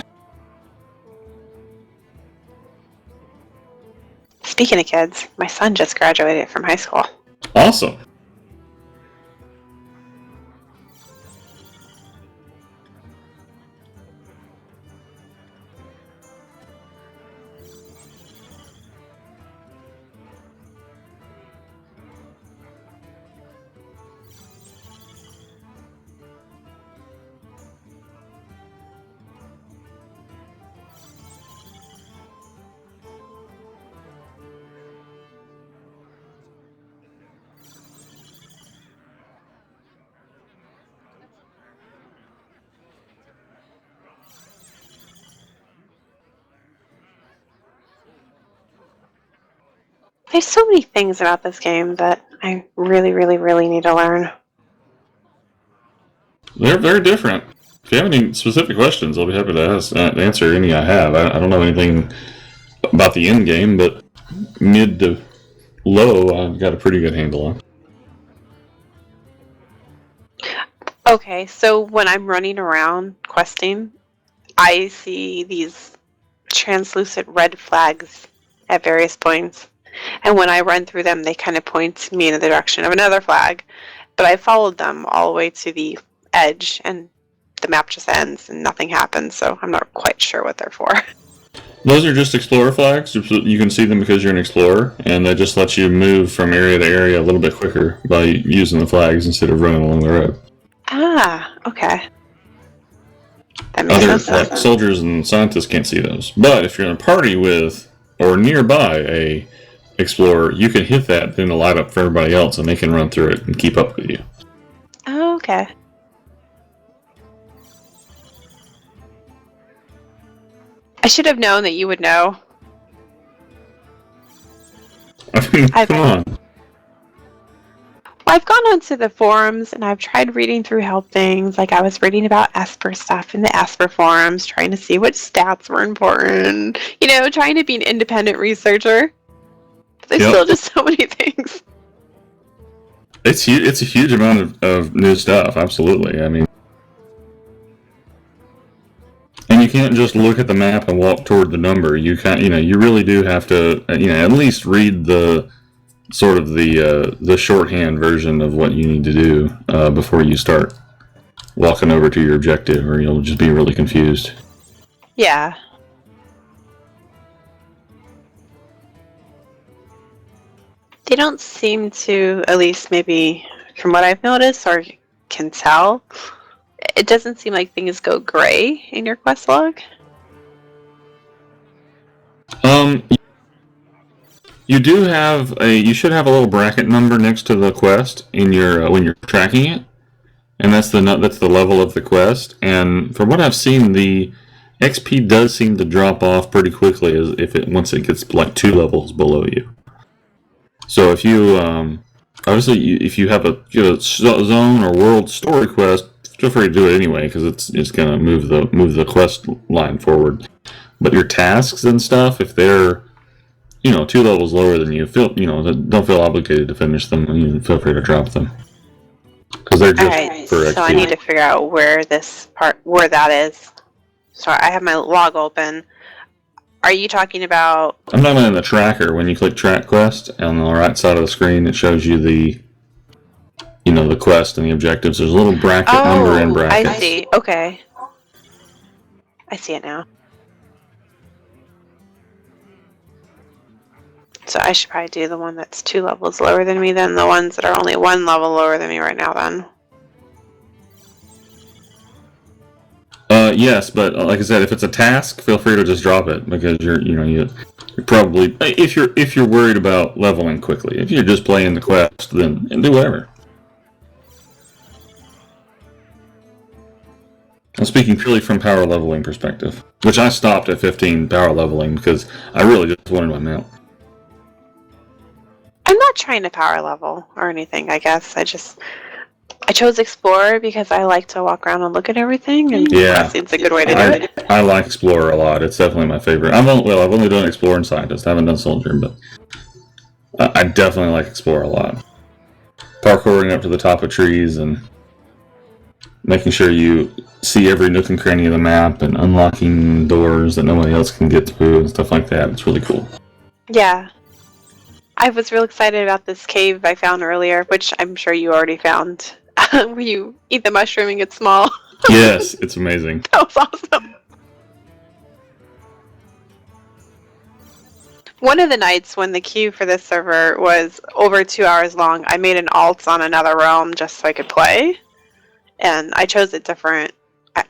Speaking of kids, my son just graduated from high school. Awesome. There's so many things about this game that I really, really, really need to learn. They're very different. If you have any specific questions, I'll be happy to answer any I have. I don't know anything about the end game, but mid to low, I've got a pretty good handle on. Okay, so when I'm running around questing, I see these translucent red flags at various points. And when I run through them, they kind of point me in the direction of another flag. But I followed them all the way to the edge, and the map just ends and nothing happens, so I'm not quite sure what they're for. Those are just explorer flags. You can see them because you're an explorer, and they just let you move from area to area a little bit quicker by using the flags instead of running along the road. Ah, okay. That makes Other sense. soldiers and scientists can't see those. But if you're in a party with or nearby a explorer, you can hit that, then it'll light up for everybody else, and they can run through it and keep up with you. Oh, okay. I should have known that you would know. I mean, come on. Well, I've gone onto the forums and I've tried reading through help things. Like I was reading about Esper stuff in the Esper forums, trying to see what stats were important. You know, trying to be an independent researcher. But there's still just so many things. It's huge. It's a huge amount of new stuff. Absolutely. I mean, and you can't just look at the map and walk toward the number. You can't. You really do have to. At least read the sort of the shorthand version of what you need to do before you start walking over to your objective, or you'll just be really confused. Yeah. They don't seem to, at least maybe from what I've noticed or can tell, it doesn't seem like things go gray in your quest log. You do have you should have a little bracket number next to the quest in your when you're tracking it, and that's the level of the quest. And from what I've seen, the XP does seem to drop off pretty quickly once it gets like 2 levels below you. So if you obviously if you have a zone or world story quest, feel free to do it anyway because it's gonna move the quest line forward. But your tasks and stuff, if they're 2 levels lower than you, don't feel obligated to finish them. Feel free to drop them because they're just for XP. So I need to figure out where that is. So I have my log open. Are you talking about? I'm talking in the tracker. When you click track quest on the right side of the screen, it shows you the quest and the objectives. There's a little bracket number in brackets. I see. Okay. I see it now. So I should probably do the one that's 2 levels lower than me than the ones that are only 1 level lower than me right now then. Yes, but like I said, if it's a task, feel free to just drop it because you're probably if you're worried about leveling quickly. If you're just playing the quest, then do whatever. I'm speaking purely from power leveling perspective, which I stopped at 15 power leveling because I really just wanted my mount. I'm not trying to power level or anything, I guess. I chose Explorer because I like to walk around and look at everything, and that seems a good way to do it. I like Explorer a lot. It's definitely my favorite. I've only done Explorer and Scientist. I haven't done Soldier, but I definitely like Explorer a lot. Parkouring up to the top of trees and making sure you see every nook and cranny of the map and unlocking doors that nobody else can get through and stuff like that. It's really cool. Yeah. I was real excited about this cave I found earlier, which I'm sure you already found, where you eat the mushroom and get small. Yes, it's amazing. That was awesome. One of the nights when the queue for this server was over 2 hours long, I made an alt on another realm just so I could play. And I chose it different.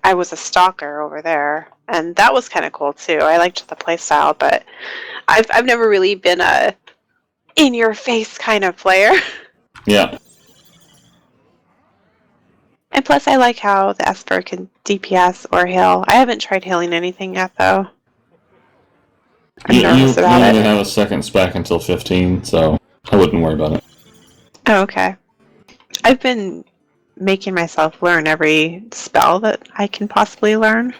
I was a stalker over there. And that was kind of cool too. I liked the playstyle, but I've never really been a in-your-face kind of player. Yeah. And plus, I like how the Esper can DPS or heal. I haven't tried healing anything yet, though. I'm nervous about you it. only have a second spec until 15, so I wouldn't worry about it. Oh, okay. I've been making myself learn every spell that I can possibly learn.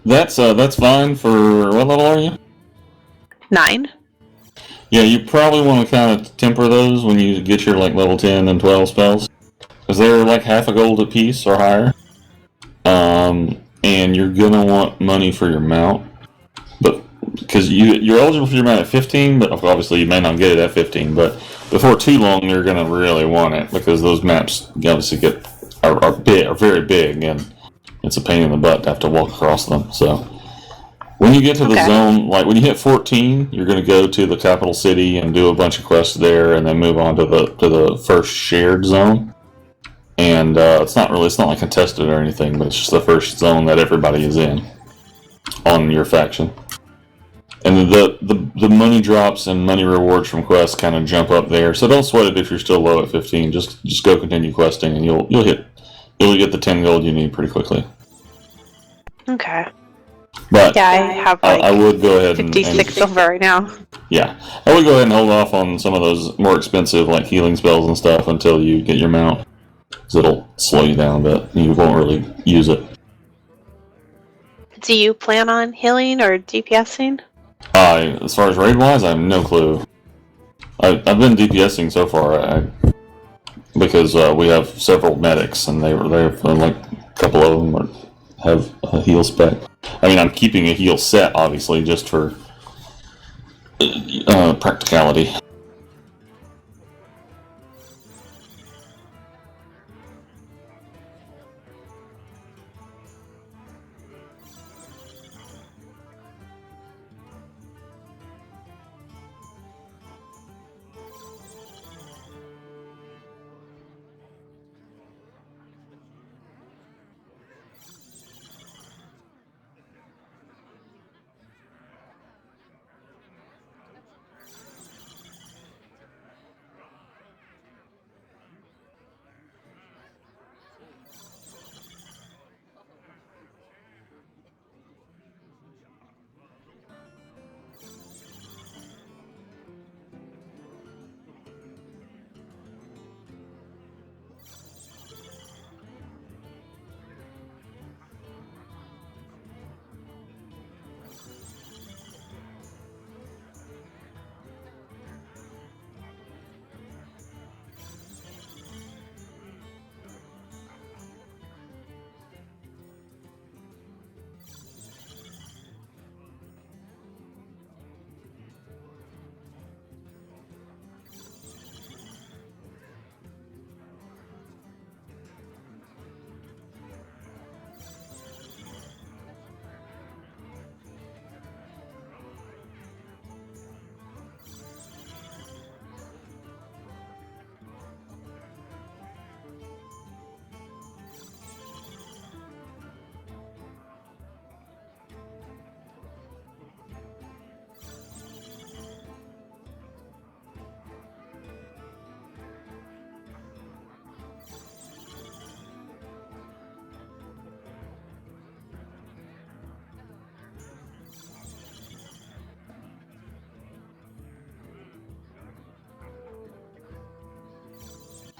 That's fine for what level are you? 9. Yeah, you probably want to kind of temper those when you get your like level 10 and 12 spells, because they're like half a gold a piece or higher. And you're gonna want money for your mount, but because you're eligible for your mount at 15, but obviously you may not get it at 15. But before too long, you're gonna really want it because those maps obviously are very big, and it's a pain in the butt to have to walk across them. So when you get to the zone, like when you hit 14, you're going to go to the capital city and do a bunch of quests there, and then move on to the first shared zone. And it's not like contested or anything, but it's just the first zone that everybody is in on your faction. And the money drops and money rewards from quests kind of jump up there. So don't sweat it if you're still low at 15. Just go continue questing, and you'll get the 10 gold you need pretty quickly. Okay. But yeah, I have like I would go ahead 56 silver right now. Yeah, I would go ahead and hold off on some of those more expensive like healing spells and stuff until you get your mount, because it'll slow you down a bit. You won't really use it. Do you plan on healing or DPSing? As far as raid wise, I have no clue. I've been DPSing so far, because we have several medics, and they've like a couple of them have a heal spec. I mean, I'm keeping a heal set, obviously, just for practicality.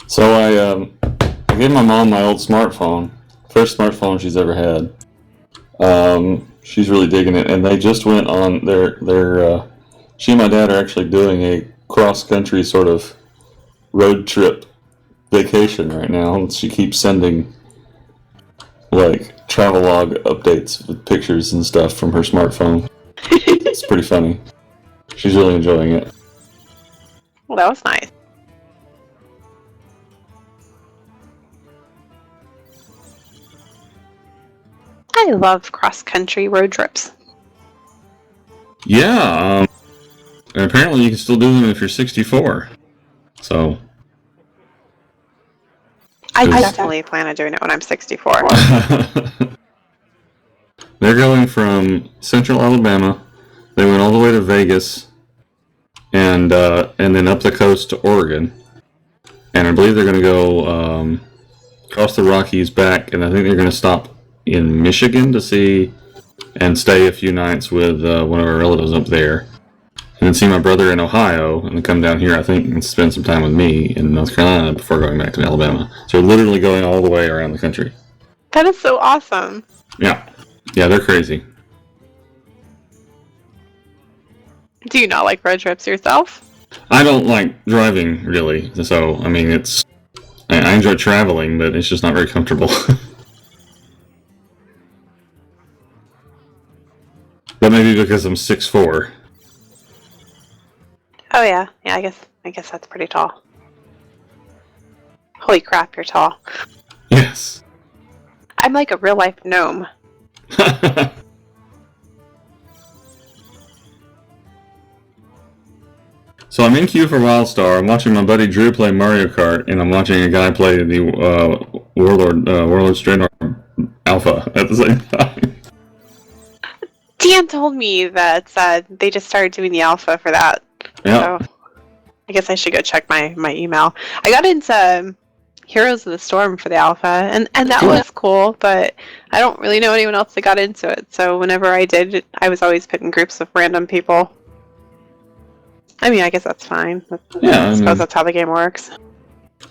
So I gave my mom my old smartphone, first smartphone she's ever had. She's really digging it, and they just went on their she and my dad are actually doing a cross-country sort of road trip vacation right now. She keeps sending like travelogue updates with pictures and stuff from her smartphone. It's pretty funny. She's really enjoying it. Well, that was nice. I love cross-country road trips. Yeah, and apparently you can still do them if you're 64. So I definitely plan on doing it when I'm 64. they're going from Central Alabama. They went all the way to Vegas, and then up the coast to Oregon. And I believe they're going to go across the Rockies back, and I think they're going to stop in Michigan to see and stay a few nights with one of our relatives up there. And then see my brother in Ohio, and then come down here, I think, and spend some time with me in North Carolina before going back to Alabama. So they're literally going all the way around the country. That is so awesome. Yeah. Yeah, they're crazy. Do you not like road trips yourself? I don't like driving, really. So, I mean, I enjoy traveling, but it's just not very comfortable. That may be because I'm 6'4". Oh yeah, I guess that's pretty tall. Holy crap, you're tall. Yes. I'm like a real life gnome. So I'm in queue for Wildstar. I'm watching my buddy Drew play Mario Kart, and I'm watching a guy play the Warlord Straightforward Alpha at the same time. Dan told me that they just started doing the alpha for that. Yeah. So I guess I should go check my email. I got into Heroes of the Storm for the alpha, and that was cool, but I don't really know anyone else that got into it. So whenever I did, I was always put in groups of random people. I mean, I guess that's fine. Yeah, I suppose that's how the game works.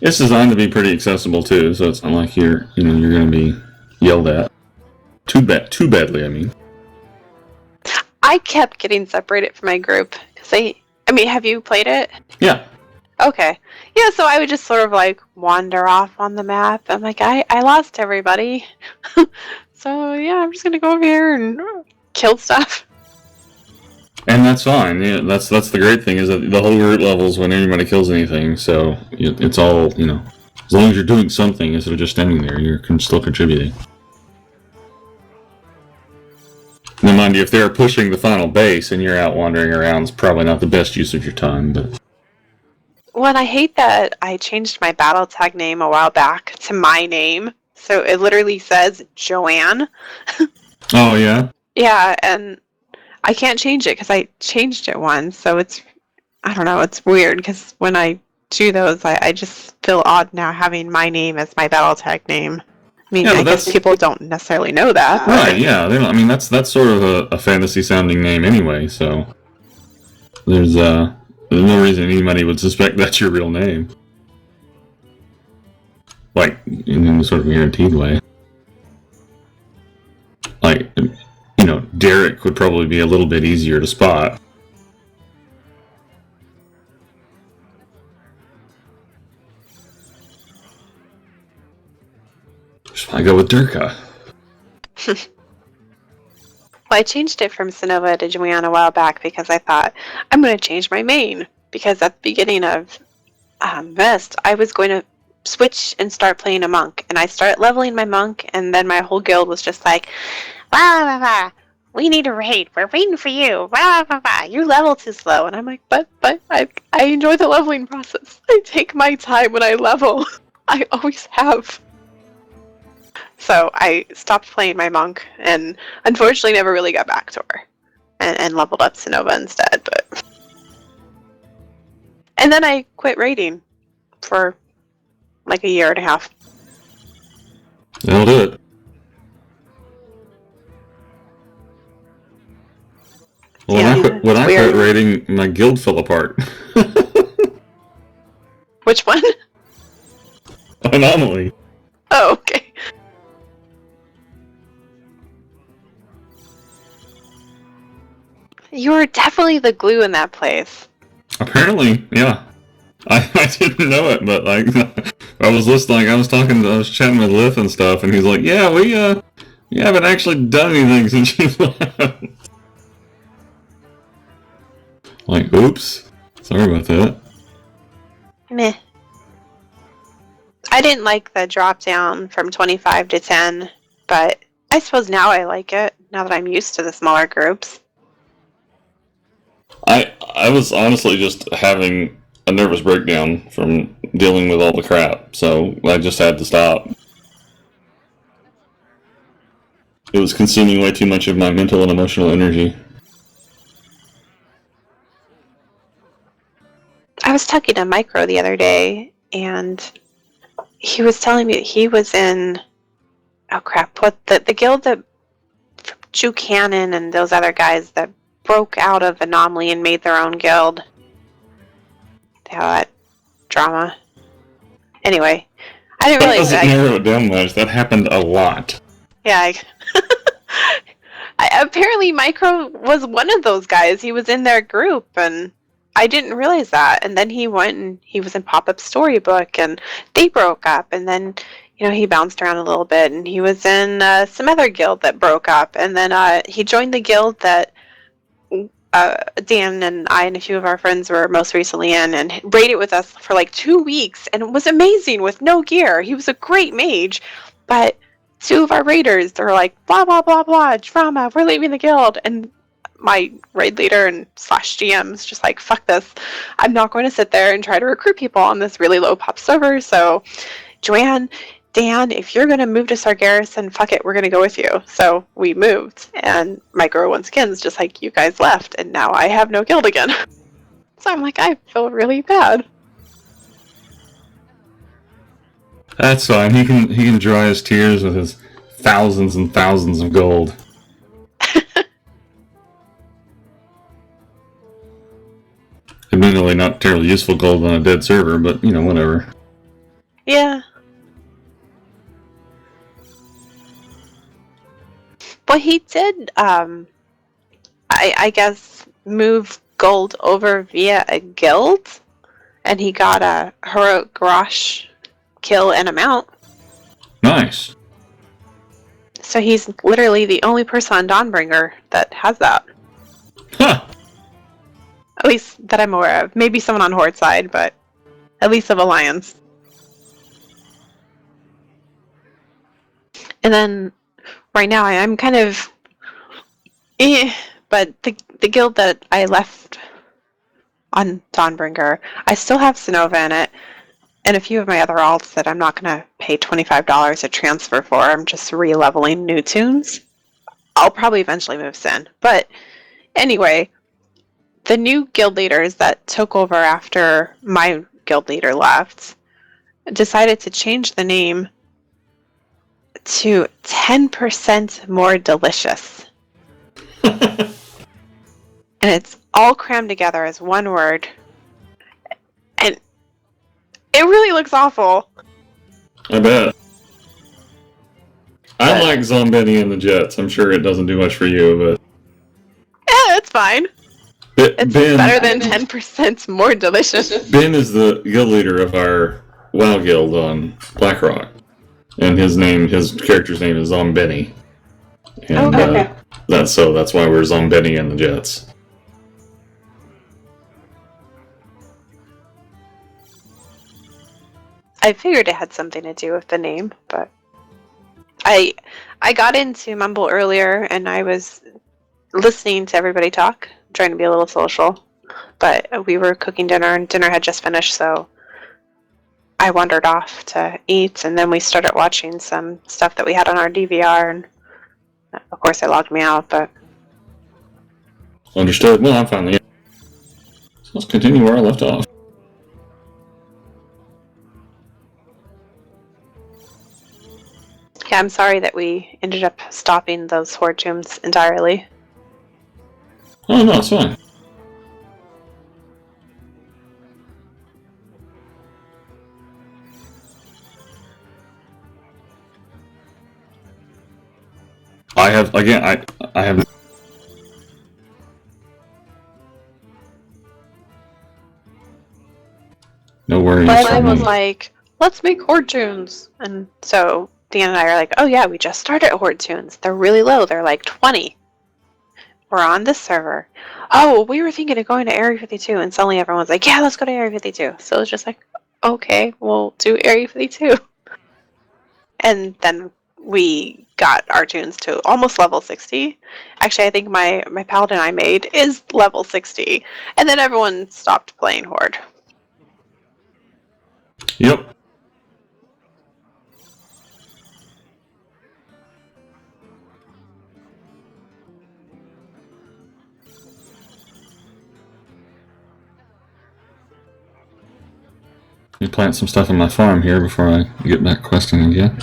It's designed to be pretty accessible too, so it's not like you're going to be yelled at too badly. I mean, I kept getting separated from my group because I mean, have you played it? Yeah. Okay. Yeah, so I would just sort of like wander off on the map. I'm like, I lost everybody. So yeah, I'm just gonna go over here and kill stuff. And that's fine. Yeah, that's the great thing is that the whole root levels when anybody kills anything. So it's all as long as you're doing something instead of just standing there, you're still contributing. Now, mind you, if they're pushing the final base and you're out wandering around, it's probably not the best use of your time. But Well, I hate that I changed my battle tag name a while back to my name, so it literally says Joanne. Oh yeah. Yeah, and I can't change it because I changed it once, so I don't know, it's weird because when I do those, I just feel odd now having my name as my battle tag name. I mean, I guess people don't necessarily know that. Right, yeah. They don't, I mean, that's sort of a fantasy-sounding name anyway, so there's no reason anybody would suspect that's your real name. Like, in a sort of guaranteed way. Like, Derek would probably be a little bit easier to spot. I go with Durka. Well, I changed it from Sonova to Joanne a while back because I thought, I'm going to change my main. Because at the beginning of Vest, I was going to switch and start playing a monk. And I started leveling my monk, and then my whole guild was just like, wah, we need a raid. We're waiting for you. Wah, your level too slow. And I'm like, but I enjoy the leveling process. I take my time when I level. I always have. So I stopped playing my monk, and unfortunately never really got back to her, and leveled up Sonova instead. And then I quit raiding for like a year and a half. That'll do it. When I quit raiding, my guild fell apart. Which one? anomaly. Oh, okay. You were definitely the glue in that place. Apparently, yeah. I didn't know it, but like I was listening, I was chatting with Lith and stuff, and he's like, "Yeah, we haven't actually done anything since you left." Like, oops, sorry about that. Meh. I didn't like the drop down from 25 to 10, but I suppose now I like it, now that I'm used to the smaller groups. I was honestly just having a nervous breakdown from dealing with all the crap, so I just had to stop. It was consuming way too much of my mental and emotional energy. I was talking to Micro the other day, and he was telling me that he was in... Oh crap, what the guild that Drew Cannon and those other guys that broke out of Anomaly and made their own guild. They had that drama. Anyway, I didn't That realize doesn't narrow it down much. That happened a lot. Yeah, apparently Micro was one of those guys. He was in their group, and I didn't realize that. And then he went and he was in Pop-Up Storybook, and they broke up. And then, he bounced around a little bit, and he was in some other guild that broke up. And then he joined the guild that Dan and I and a few of our friends were most recently in, and raided with us for like 2 weeks, and it was amazing with no gear. He was a great mage, but two of our raiders, they're like, blah, blah, blah, blah, drama, we're leaving the guild. And my raid leader and / GM is just like, fuck this. I'm not going to sit there and try to recruit people on this really low pop server. So, Joanne, Dan, if you're going to move to Sargeras, fuck it, we're going to go with you. So we moved. And Micro, once again, is just like, you guys left. And now I have no guild again. So I'm like, I feel really bad. That's fine. He can dry his tears with his thousands and thousands of gold. Admittedly, not terribly useful gold on a dead server, but whatever. Yeah. Well, he did, I guess, move gold over via a guild, and he got a heroic Grosh kill and a mount. Nice. So he's literally the only person on Dawnbringer that has that. Huh. At least that I'm aware of. Maybe someone on Horde side, but at least of Alliance. And then right now I'm kind of but the guild that I left on Dawnbringer, I still have Sonova in it, and a few of my other alts that I'm not going to pay $25 a transfer for. I'm just re-leveling new tunes. I'll probably eventually move Sin. But anyway, the new guild leaders that took over after my guild leader left decided to change the name to 10% more delicious. And it's all crammed together as one word. And it really looks awful. I bet. I like Zombetti and the Jets. I'm sure it doesn't do much for you, but... Yeah, it's fine. It's Ben, better than 10% more delicious. Ben is the guild leader of our WoW guild on Blackrock. And his character's name is Zombetti. And okay. That's why we're Zombetti and the Jets. I figured it had something to do with the name, but I got into Mumble earlier, and I was listening to everybody talk, trying to be a little social, but we were cooking dinner, and dinner had just finished, so I wandered off to eat, and then we started watching some stuff that we had on our DVR, and of course it logged me out, but... Understood. Well, I'm finally... So let's continue where I left off. Yeah, I'm sorry that we ended up stopping those horde tombs entirely. Oh, no, it's fine. I have again. I have. No worries. Mine was like, let's make horde tunes. And so Dan and I are like, oh yeah, we just started horde tunes. They're really low. They're like 20. We're on this server. Oh, we were thinking of going to Area 52. And suddenly everyone's like, yeah, let's go to Area 52. So it's just like, okay, we'll do Area 52. And then we got our tunes to almost level 60. Actually, I think my paladin I made is level 60. And then everyone stopped playing horde. Yep. Let me plant some stuff on my farm here before I get back questing again.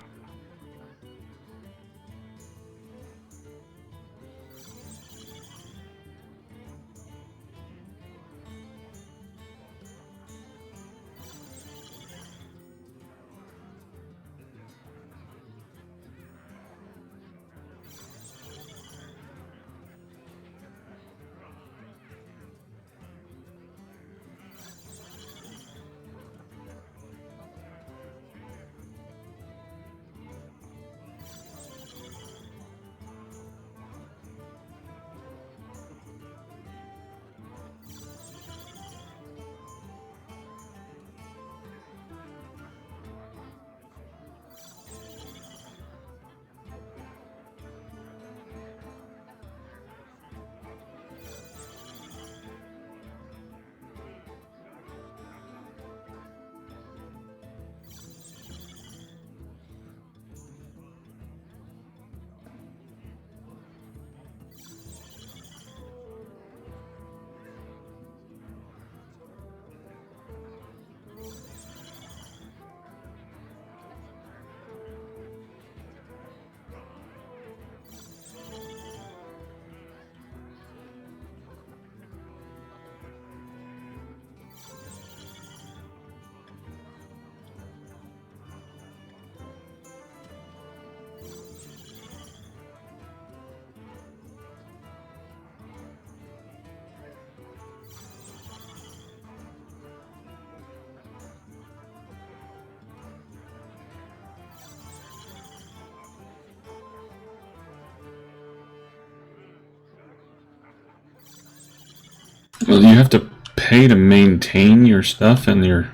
Well, you have to pay to maintain your stuff and your...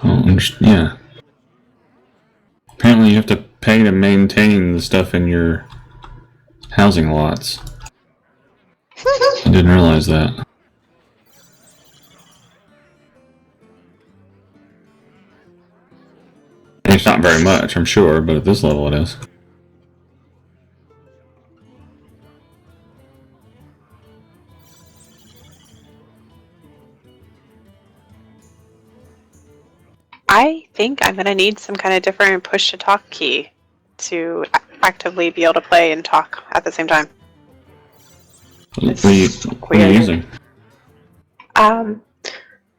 Oh, yeah. Apparently you have to pay to maintain the stuff in your housing lots. I didn't realize that. It's not very much, I'm sure, but at this level it is. I think I'm going to need some kind of different push-to-talk key to actively be able to play and talk at the same time. What are you using? I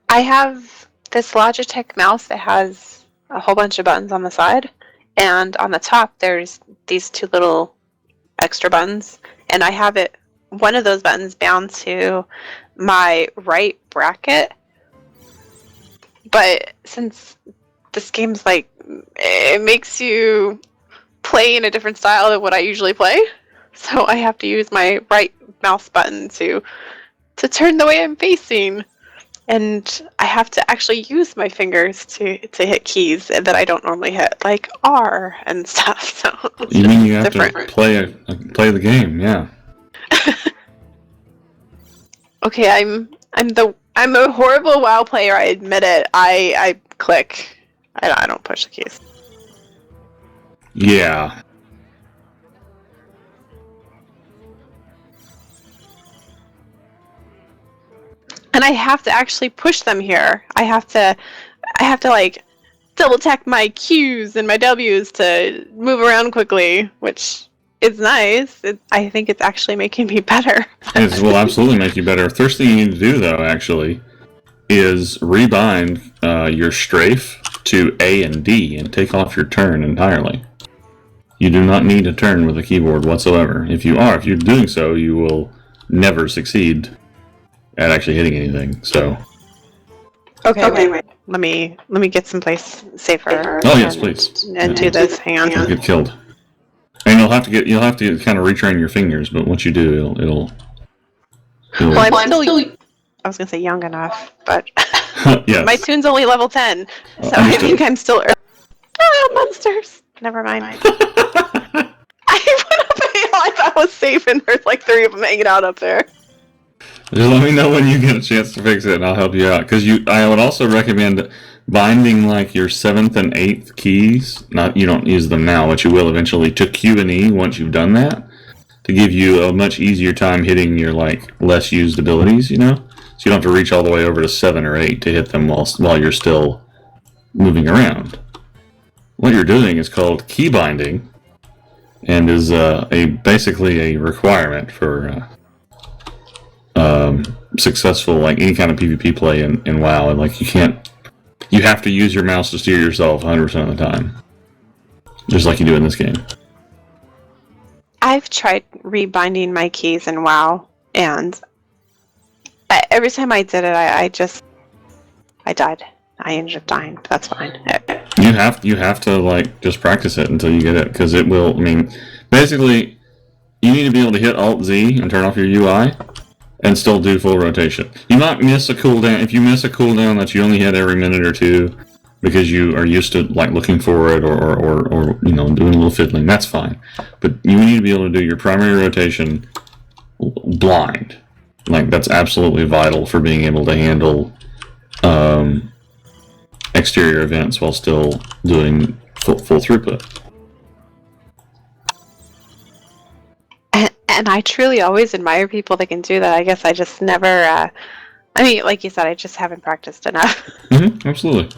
have this Logitech mouse that has a whole bunch of buttons on the side, and on the top there's these two little extra buttons, and I have one of those buttons bound to my right bracket. But since this game's like, it makes you play in a different style than what I usually play, so I have to use my right mouse button to turn the way I'm facing, and I have to actually use my fingers to hit keys that I don't normally hit, like R and stuff. So you mean you have to play the game? Yeah. Okay, I'm a horrible WoW player. I admit it. I click. I don't push the keys. Yeah. And I have to actually push them here. I have to like double tap my Qs and my Ws to move around quickly, which is nice. I think it's actually making me better. It will absolutely make you better. First thing you need to do, though, actually, is rebind your strafe to A and D and take off your turn entirely. You do not need a turn with a keyboard whatsoever. If you're doing so, you will never succeed at actually hitting anything. So. Okay, wait. Let me get someplace safer. Oh yes, please. And do this. Hang on. You'll get killed. And you'll have to kind of retrain your fingers, but once you do, it'll well, I'm still. I was gonna say young enough, but yes. my tune's only level 10, so I think I'm still. Oh, monsters! Never mind. I went up a hill. I thought I was safe, and there's like 3 of them hanging out up there. Just let me know when you get a chance to fix it, and I'll help you out. Because I would also recommend binding like your 7th and 8th keys. You don't use them now, but you will eventually, to Q and E once you've done that, to give you a much easier time hitting your like less used abilities. So you don't have to reach all the way over to 7 or 8 to hit them while you're still moving around. What you're doing is called key binding, and is basically a requirement for successful like any kind of PvP play in WoW. And like you have to use your mouse to steer yourself 100% of the time, just like you do in this game. I've tried rebinding my keys in WoW, and every time I did it, I died. I ended up dying, but that's fine. You have to like just practice it until you get it, because it will. I mean, basically, you need to be able to hit Alt Z and turn off your UI, and still do full rotation. You might miss a cooldown. If you miss a cooldown that you only hit every minute or two, because you are used to like looking for it or doing a little fiddling, that's fine. But you need to be able to do your primary rotation blind. Like that's absolutely vital for being able to handle exterior events while still doing full throughput. And I truly always admire people that can do that. I guess I just never. I mean, like you said, I just haven't practiced enough. Absolutely.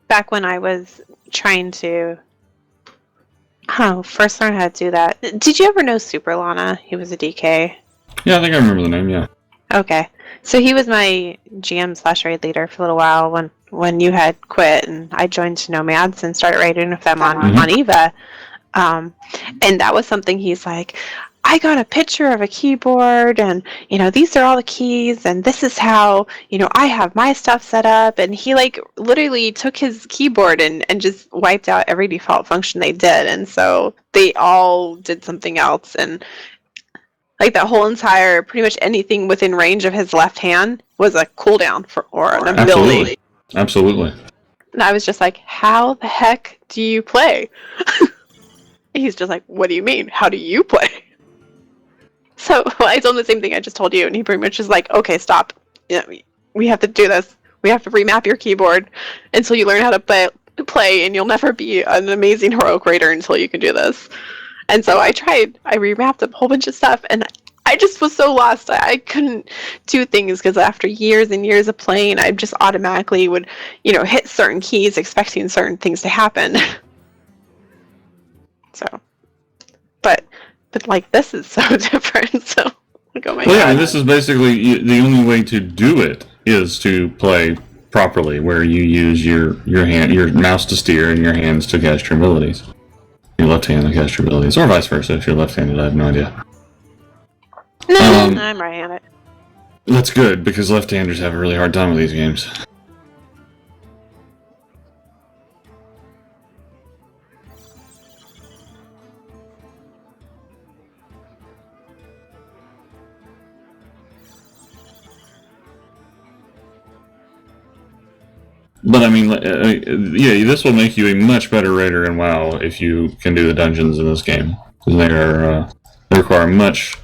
Back when I was trying to first learn how to do that. Did you ever know Super Lana? He was a DK. Yeah, I think I remember the name, yeah. Okay. So he was my GM/raid leader for a little while when you had quit, and I joined Nomads and started raiding with them on EVA. And that was something he's like, I got a picture of a keyboard, and these are all the keys, and this is how I have my stuff set up. And he like literally took his keyboard and just wiped out every default function they did, and so they all did something else. And like that whole entire, pretty much anything within range of his left hand was a cooldown or an ability. Absolutely. And I was just like, how the heck do you play? He's just like, what do you mean? How do you play? So I told him the same thing I just told you, and he pretty much is like, okay, stop. We have to do this. We have to remap your keyboard until you learn how to play, and you'll never be an amazing heroic raider until you can do this. And so I tried. I remapped a whole bunch of stuff, and I just was so lost. I couldn't do things because after years and years of playing, I just automatically would, hit certain keys expecting certain things to happen. So, but like this is so different. So, like, oh my god. Yeah, this is basically the only way to do it is to play properly, where you use your mouse to steer and your hands to cast your abilities. Your left hand to cast your abilities, or vice versa. If you're left-handed, I have no idea. No, I'm right-handed. That's good because left-handers have a really hard time with these games. But I mean, yeah, this will make you a much better raider in WoW if you can do the dungeons in this game. They require much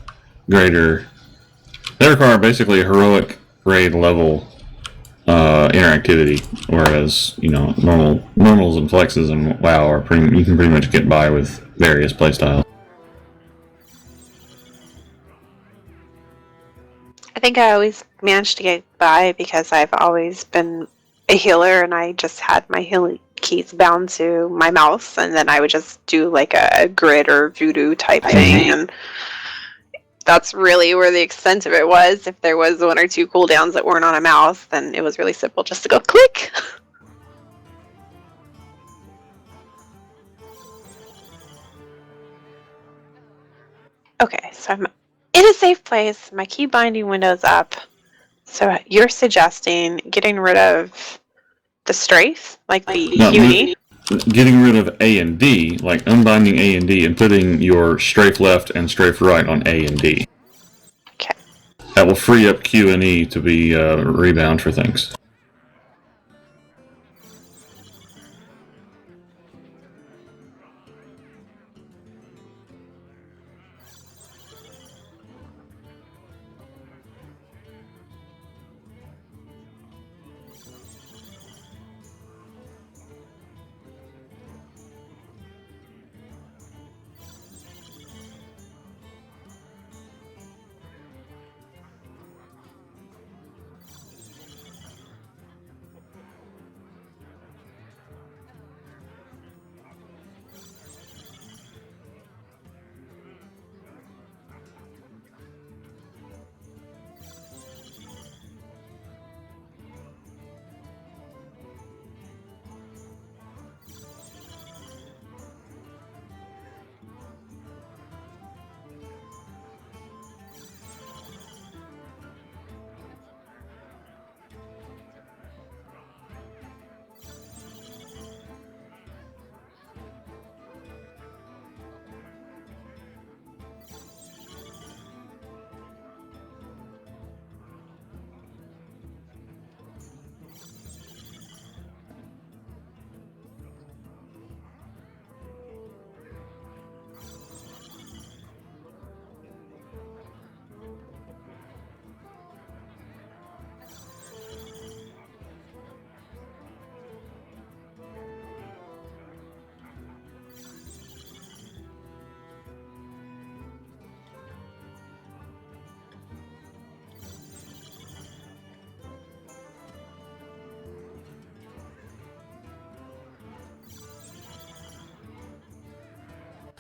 greater. They require basically a heroic raid level interactivity, whereas normals and flexes in WoW are you can pretty much get by with various playstyles. I think I always managed to get by because I've always been a healer, and I just had my healing keys bound to my mouse, and then I would just do like a grid or voodoo type thing, and that's really where the extent of it was. If there was one or two cooldowns that weren't on a mouse, then it was really simple just to go click. Okay, so I'm in a safe place. My key binding window's up. So you're suggesting getting rid of the strafe, like the No, QE? getting rid of A and D, like unbinding A and D, and putting your strafe left and strafe right on A and D. Okay. That will free up Q and E to be rebound for things.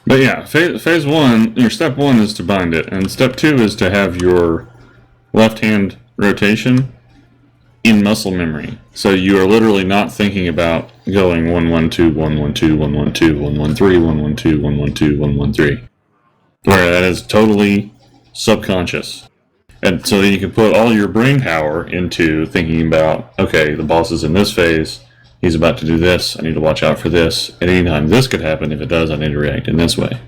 But yeah, phase one, your step one is to bind it, and step two is to have your left hand rotation in muscle memory. So you are literally not thinking about going 1-1-2, 1-1-2, 1-1-2, 1-1-3, 1-1-2, 1-1-2, 1-1-3. Where that is totally subconscious. And so then you can put all your brain power into thinking about, okay, the boss is in this phase, he's about to do this, I need to watch out for this. At any time this could happen, if it does, I need to react in this way.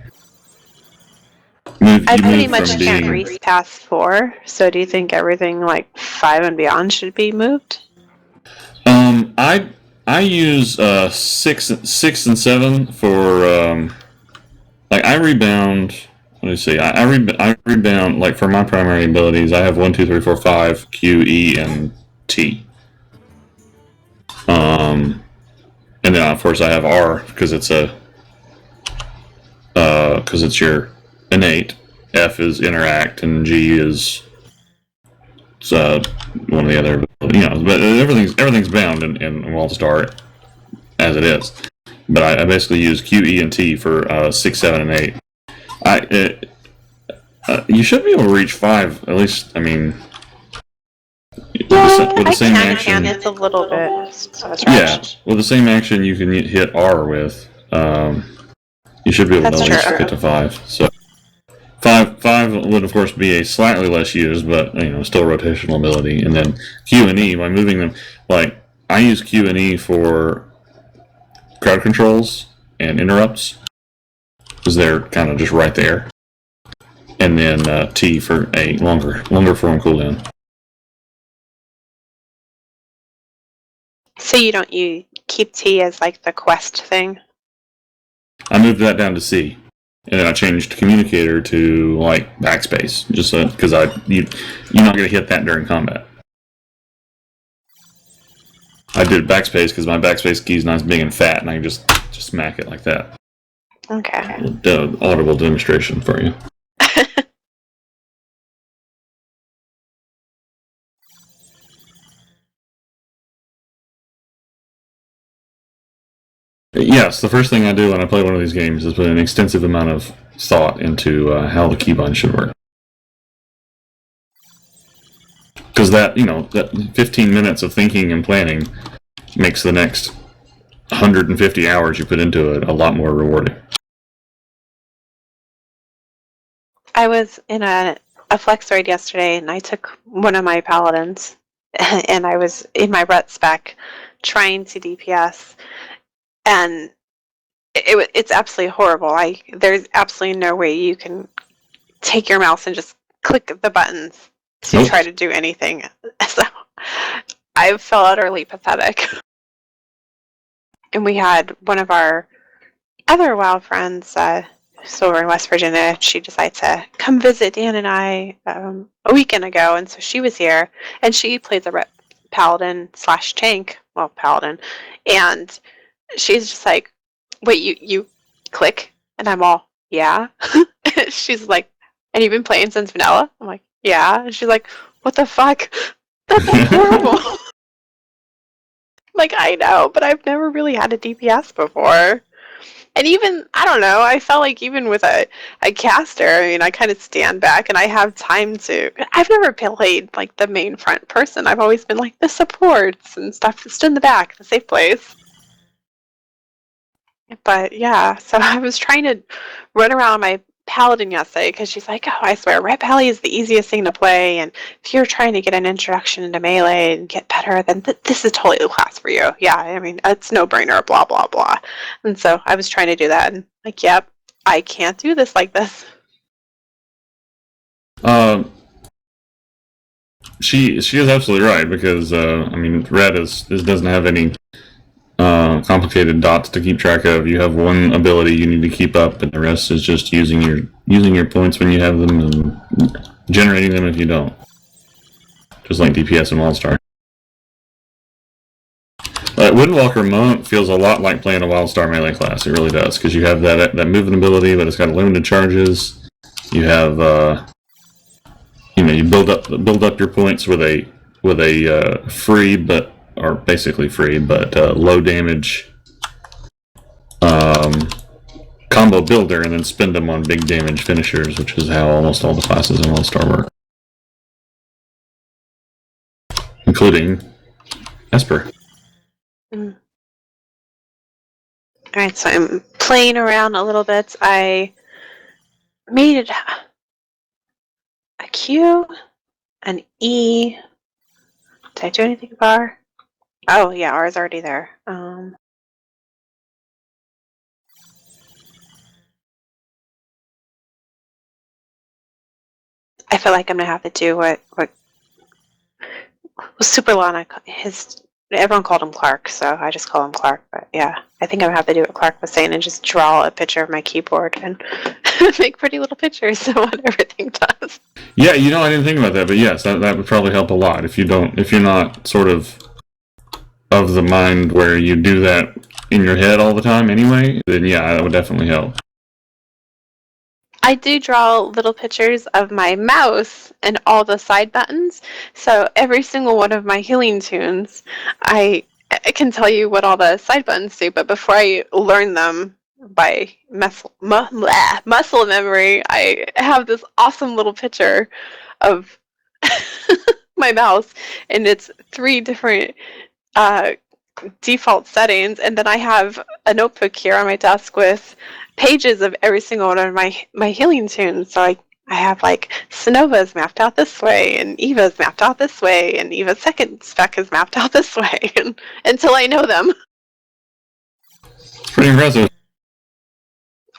I pretty much can't reach past 4, so do you think everything like 5 and beyond should be moved? I use 6 and 7 for like I rebound. Let me see. I rebound like for my primary abilities. I have 1, 2, 3, 4, 5 Q, E, and T. And then of course I have R because it's your innate. F is interact, and G is one of the other. But everything's bound in Wildstar as it is. But I basically use Q, E, and T for 6, 7, and 8. You should be able to reach 5 at least. I mean, with the same action. It's a little bit. Yeah, with the same action you can hit R with. You should be able to at least get to 5. So 5 would of course be a slightly less used, but still rotational ability. And then Q and E, by moving them, like I use Q and E for crowd controls and interrupts, because they're kind of just right there. And then T for a longer form cooldown. So you keep T as like the quest thing? I moved that down to C, and then I changed communicator to like backspace, just because you're not going to hit that during combat. I did backspace because my backspace key is nice, big, and fat, and I can just smack it like that. Okay. Audible demonstration for you. Yes, the first thing I do when I play one of these games is put an extensive amount of thought into how the keybind should work. Because that, that 15 minutes of thinking and planning makes the next 150 hours you put into it a lot more rewarding. I was in a flex raid yesterday, and I took one of my paladins, and I was in my rut spec trying to DPS, and it's absolutely horrible. There's absolutely no way you can take your mouse and just click the buttons to try to do anything. So I felt utterly pathetic. And we had one of our other WoW friends, who's over in West Virginia. She decided to come visit Dan and I a weekend ago, and so she was here, and she plays a paladin / tank, well, paladin, and she's just like, wait, you click? And I'm all, yeah. She's like, and you've been playing since vanilla? I'm like, yeah. And she's like, what the fuck? That's horrible. Like, I know, but I've never really had a DPS before. And even, I don't know, I felt like even with a caster, I mean, I kind of stand back and I have time to... I've never played, like, the main front person. I've always been, like, the supports and stuff, just in the back, the safe place. But, yeah, so I was trying to run around my paladin yesterday because she's like, oh, I swear, Red Pally is the easiest thing to play, and if you're trying to get an introduction into melee and get better, then this is totally the class for you. Yeah, I mean, it's no-brainer, blah, blah, blah. And so I was trying to do that, and like, yep, I can't do this like this. She is absolutely right, because, I mean, Red doesn't have any complicated dots to keep track of. You have one ability you need to keep up, and the rest is just using your points when you have them and generating them if you don't. Just like DPS and Wildstar. Windwalker Monk feels a lot like playing a Wildstar melee class. It really does, because you have that movement ability, but it's got limited charges. You have you build up your points with a free but basically free, but low damage combo builder, and then spend them on big damage finishers, which is how almost all the classes in Wildstar work. Including Esper. Alright, so I'm playing around a little bit. I made a Q, an E. Did I do anything with R? Oh, yeah, R is already there. I feel like I'm gonna have to do what Super Lana, everyone called him Clark, so I just call him Clark. But yeah, I think I'm gonna have to do what Clark was saying and just draw a picture of my keyboard and make pretty little pictures of what everything does. Yeah, I didn't think about that, but yes, that would probably help a lot. If you're not sort of the mind where you do that in your head all the time anyway, then yeah, that would definitely help. I do draw little pictures of my mouse and all the side buttons, so every single one of my healing tunes, I can tell you what all the side buttons do, but before I learn them by muscle memory, I have this awesome little picture of my mouse, and it's 3 different default settings, and then I have a notebook here on my desk with pages of every single one of my healing tunes. So I have like Sonova's mapped out this way, and Eva's mapped out this way, and Eva's second spec is mapped out this way, and until I know them. Pretty impressive.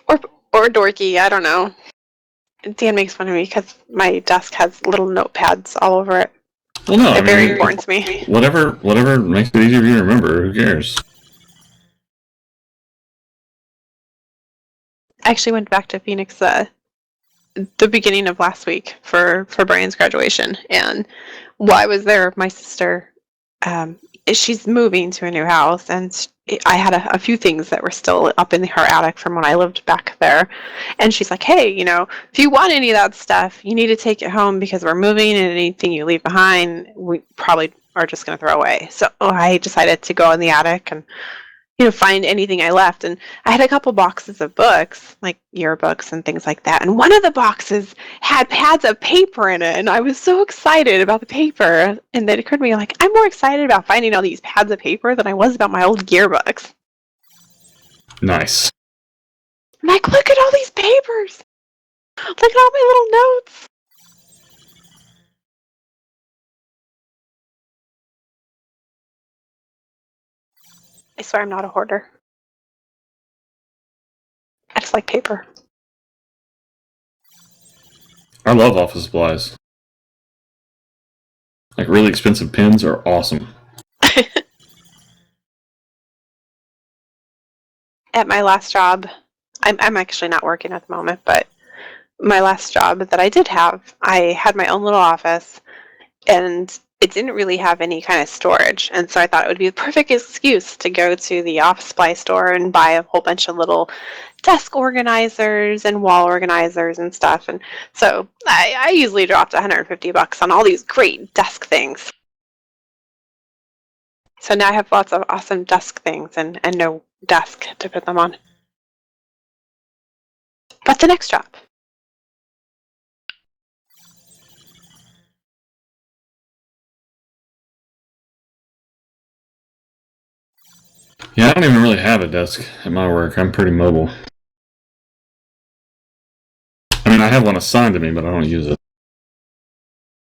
Or dorky, I don't know. Dan makes fun of me because my desk has little notepads all over it. Well, no, They're very important to me. Whatever makes it easier for you to remember, who cares? I actually went back to Phoenix the beginning of last week for Brian's graduation, and while I was there, my sister, she's moving to a new house, and I had a few things that were still up in her attic from when I lived back there, and she's like, hey, if you want any of that stuff, you need to take it home because we're moving, and anything you leave behind, we probably are just going to throw away. So I decided to go in the attic and find anything I left. And I had a couple boxes of books, like yearbooks and things like that. And one of the boxes had pads of paper in it. And I was so excited about the paper. And then it occurred to me, like, I'm more excited about finding all these pads of paper than I was about my old yearbooks. Nice. I'm like, look at all these papers. Look at all my little notes. I swear I'm not a hoarder. I just like paper. I love office supplies. Like, really expensive pens are awesome. At my last job, I'm actually not working at the moment, but my last job that I did have, I had my own little office, and it didn't really have any kind of storage. And so I thought it would be the perfect excuse to go to the office supply store and buy a whole bunch of little desk organizers and wall organizers and stuff. And so I usually dropped $150 on all these great desk things. So now I have lots of awesome desk things and no desk to put them on. But the next job. Yeah, I don't even really have a desk at my work. I'm pretty mobile. I mean, I have one assigned to me, but I don't use it.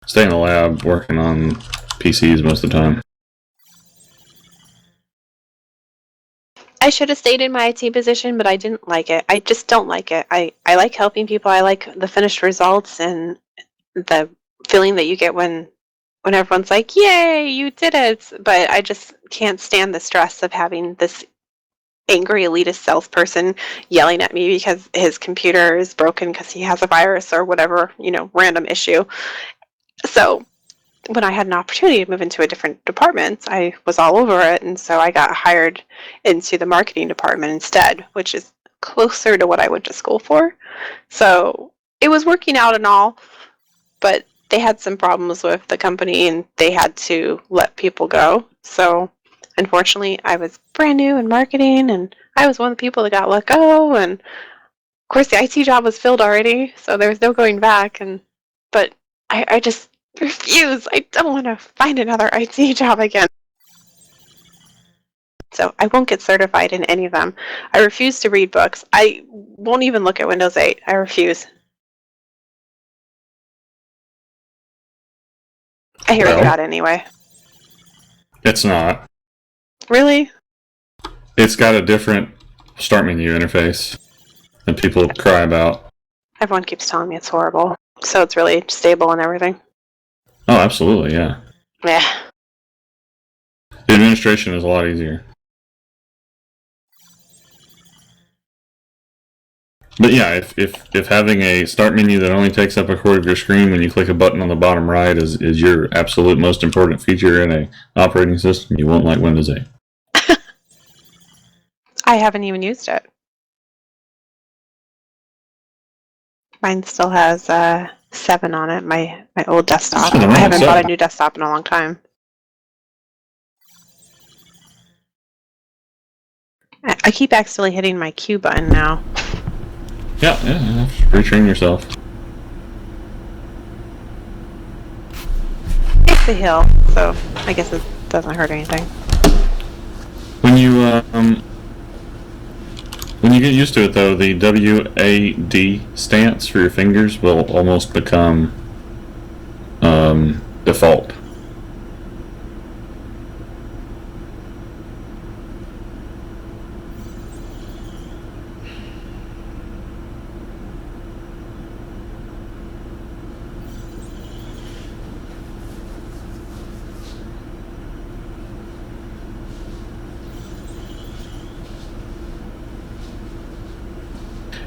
Stay in the lab working on PCs most of the time. I should have stayed in my IT position, but I didn't like it. I just don't like it. I like helping people. I like the finished results and the feeling that you get when everyone's like, yay, you did it. But I just can't stand the stress of having this angry elitist salesperson yelling at me because his computer is broken because he has a virus or whatever, random issue. So when I had an opportunity to move into a different department, I was all over it. And so I got hired into the marketing department instead, which is closer to what I went to school for. So it was working out and all, but they had some problems with the company and they had to let people go. So unfortunately, I was brand new in marketing and I was one of the people that got let go. And of course, the IT job was filled already, so there was no going back. But I just refuse. I don't want to find another IT job again. So I won't get certified in any of them. I refuse to read books. I won't even look at Windows 8. I refuse. I hear it's bad anyway. It's not. Really? It's got a different start menu interface that people cry about. Everyone keeps telling me it's horrible. So it's really stable and everything. Oh, absolutely, yeah. Yeah. The administration is a lot easier. But yeah, if having a start menu that only takes up a quarter of your screen when you click a button on the bottom right is your absolute most important feature in an operating system, you won't like Windows 8. I haven't even used it. Mine still has 7 on it, my old desktop. I haven't bought a new desktop in a long time. I keep accidentally hitting my Q button now. Yeah, retrain yourself. It's a hill, so I guess it doesn't hurt anything. When you get used to it, though, the WAD stance for your fingers will almost become default.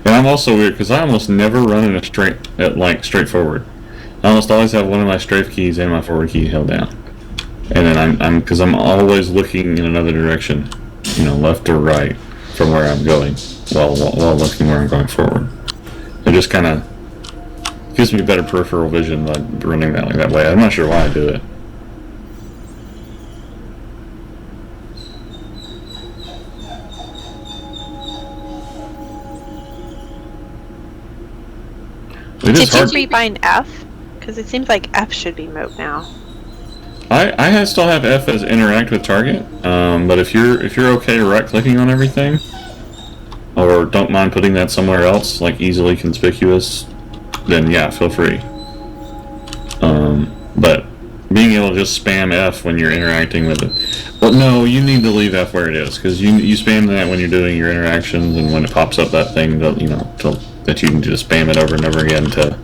And I'm also weird because I almost never run in a straightforward. I almost always have one of my strafe keys and my forward key held down, and then I'm always looking in another direction, left or right from where I'm going, while looking where I'm going forward. It just kind of gives me better peripheral vision by running that way. I'm not sure why I do it. It is Did hard. you rebind F? Because it seems like F should be mode now. I still have F as interact with target, but if you're okay right-clicking on everything, or don't mind putting that somewhere else, like easily conspicuous, then yeah, feel free. But being able to just spam F when you're interacting with it, well, no, you need to leave F where it is, because you spam that when you're doing your interactions, and when it pops up that thing, that you can just spam it over and over again to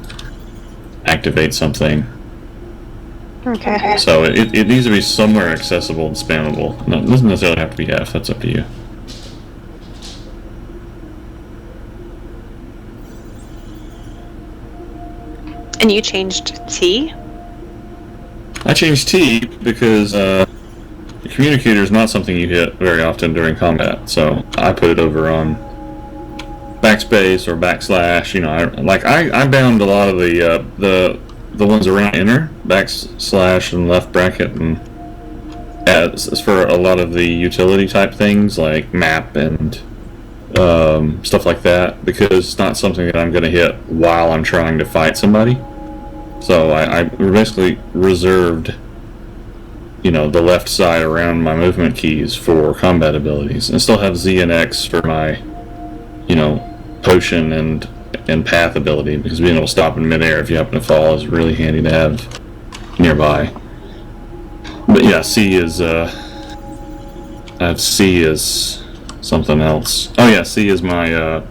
activate something. Okay. So it needs to be somewhere accessible and spammable. No, it doesn't necessarily have to be F. That's up to you. And you changed T? I changed T because the communicator is not something you hit very often during combat. So I put it over on backspace or backslash. You know, I bound a lot of the ones around enter, backslash and left bracket, and as for a lot of the utility type things like map and stuff like that, because it's not something that I'm going to hit while I'm trying to fight somebody. So I basically reserved, the left side around my movement keys for combat abilities, and still have Z and X for my, potion and path ability, because being able to stop in midair if you happen to fall is really handy to have nearby. But yeah, C is I have C as something else. Oh yeah, C is my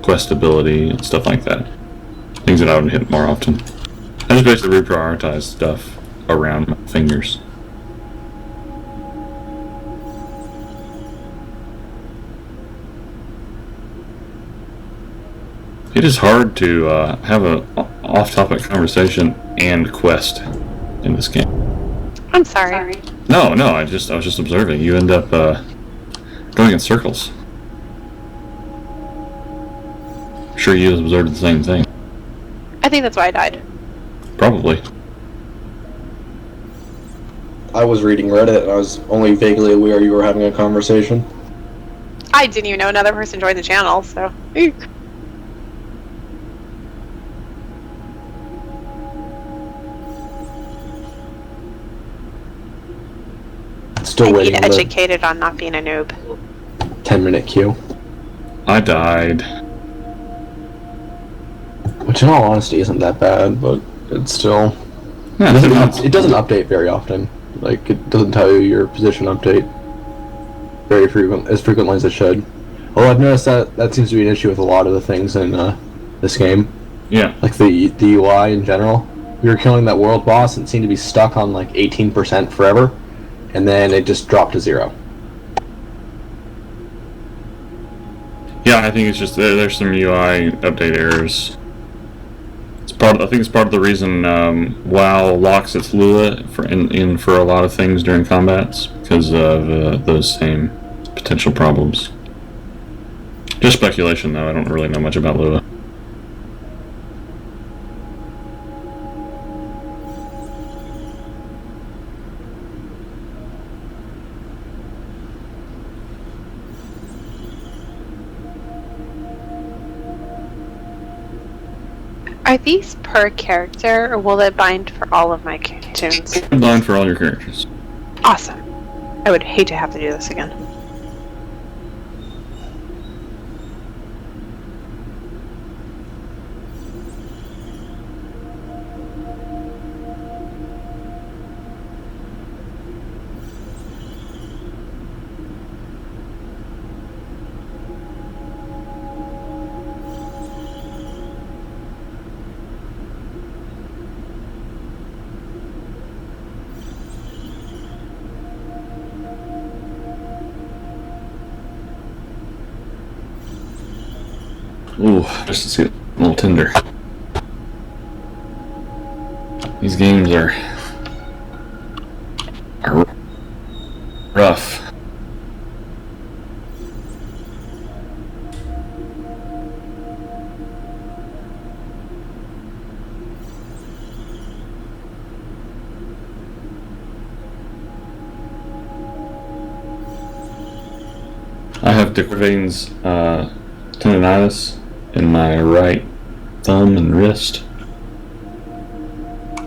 quest ability and stuff like that. Things that I would hit more often. I just basically reprioritize stuff around my fingers. It is hard to have an off-topic conversation and quest in this game. I'm sorry. No, I was just observing. You end up going in circles. I'm sure you observed the same thing. I think that's why I died. Probably. I was reading Reddit and I was only vaguely aware you were having a conversation. I didn't even know another person joined the channel, so. Eek. Still I waiting need on the educated on not being a noob. 10-minute queue. I died. Which in all honesty isn't that bad, but it's still... Yeah, it doesn't update very often. Like, it doesn't tell you your position update as frequently as it should. Although I've noticed that seems to be an issue with a lot of the things in this game. Yeah. Like the UI in general. We were killing that world boss and it seemed to be stuck on like 18% forever, and then it just dropped to 0. Yeah, I think it's just there's some UI update errors. I think it's part of the reason WoW locks its Lua for a lot of things during combats, because of those same potential problems. Just speculation, though. I don't really know much about Lua. Are these per character, or will it bind for all of my tunes? Bind for all your characters. Awesome. I would hate to have to do this again. Ooh, just to get a little tender. These games are rough. I have Decurvain's tendonitis in my right thumb and wrist.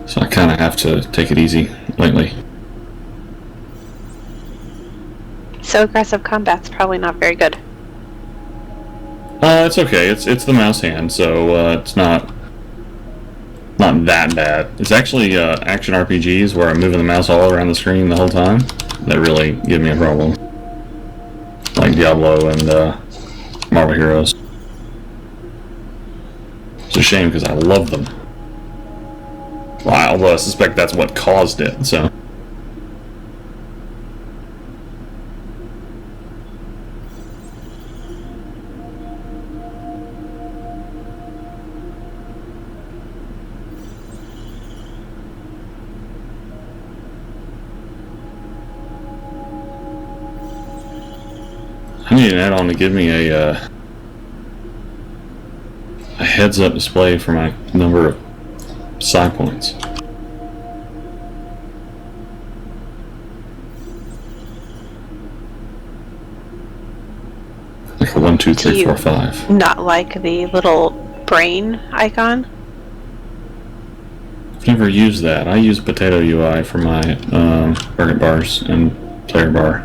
So I kind of have to take it easy lately. So aggressive combat's probably not very good. It's okay. It's the mouse hand, so it's not that bad. It's actually action RPGs where I'm moving the mouse all around the screen the whole time that really give me a problem. Like Diablo and Marvel Heroes. It's a shame because I love them. Well, although I suspect that's what caused it, so. I need an add-on to give me a heads-up display for my number of psi points. Like a 1, 2, 3, 4, 5. Not like the little brain icon? I've never used that. I use Potato UI for my target bars and player bar.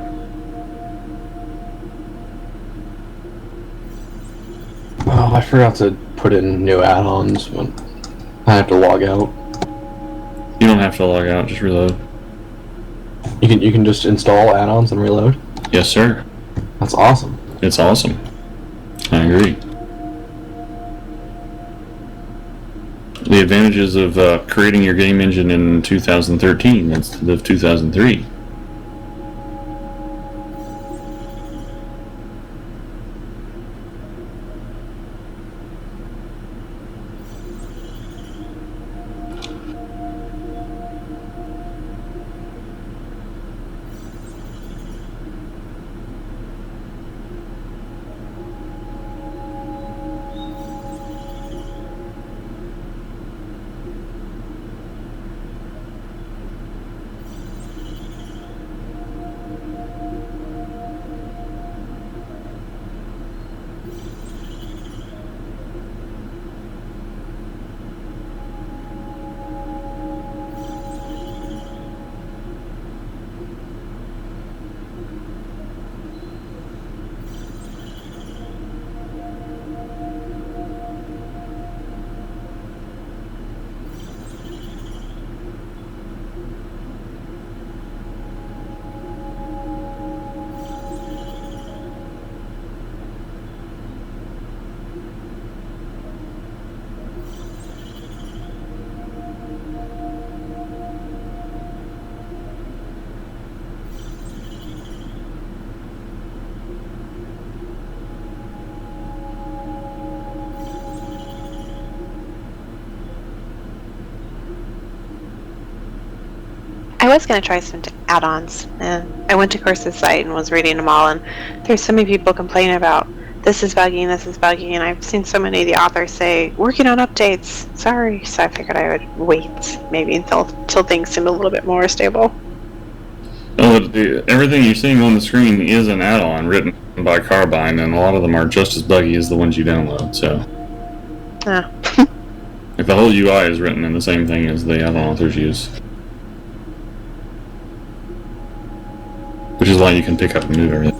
Oh, I forgot to put in new add-ons when I have to log out. You don't have to log out, just reload. You can just install add-ons and reload? Yes, sir. That's awesome. It's awesome. I agree. The advantages of creating your game engine in 2013 instead of 2003. I was going to try some add-ons, and I went to Course's site and was reading them all, and there's so many people complaining about this is buggy, and I've seen so many of the authors say, working on updates, sorry, so I figured I would wait maybe until things seem a little bit more stable. Well, everything you're seeing on the screen is an add-on written by Carbine, and a lot of them are just as buggy as the ones you download, so. Yeah. Like the whole UI is written in the same thing as the other authors use. Which is why you can pick up and move everything.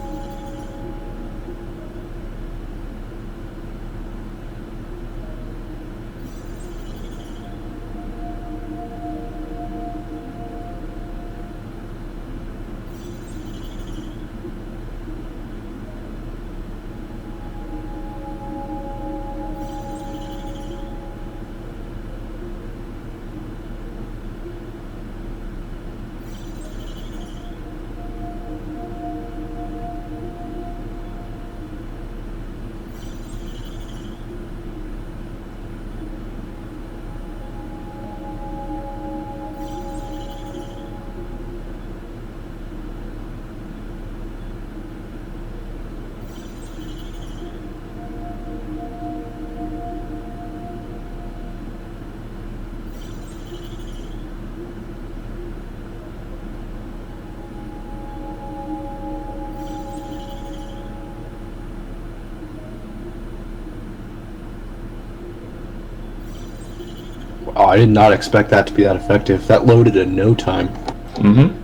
Oh, I did not expect that to be that effective. That loaded in no time. Mm-hmm.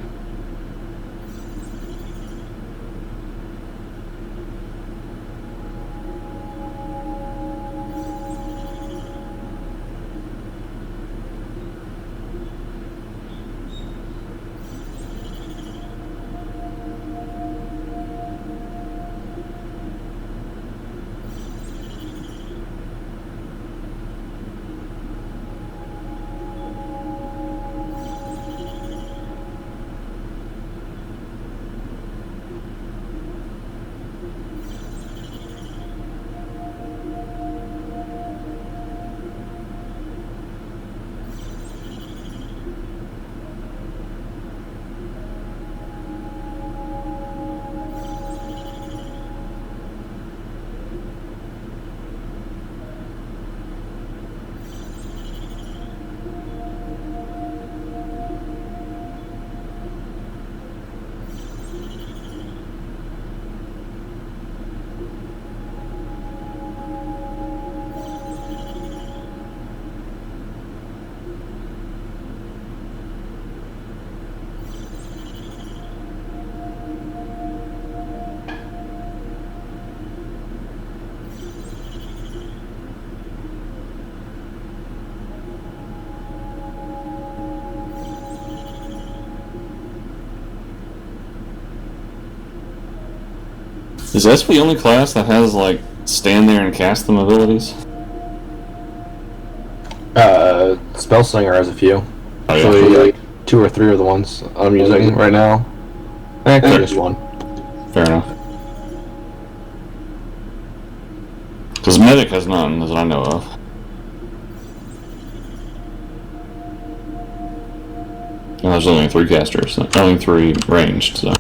Is SP the only class that has, like, stand there and cast them abilities? Spellslinger has a few. Oh, yeah. Actually, like 2 or 3 are the ones I'm using right now. Actually, just one. Fair enough. Because Medic has none, as I know of. And there's only 3 casters, only 3 ranged, so.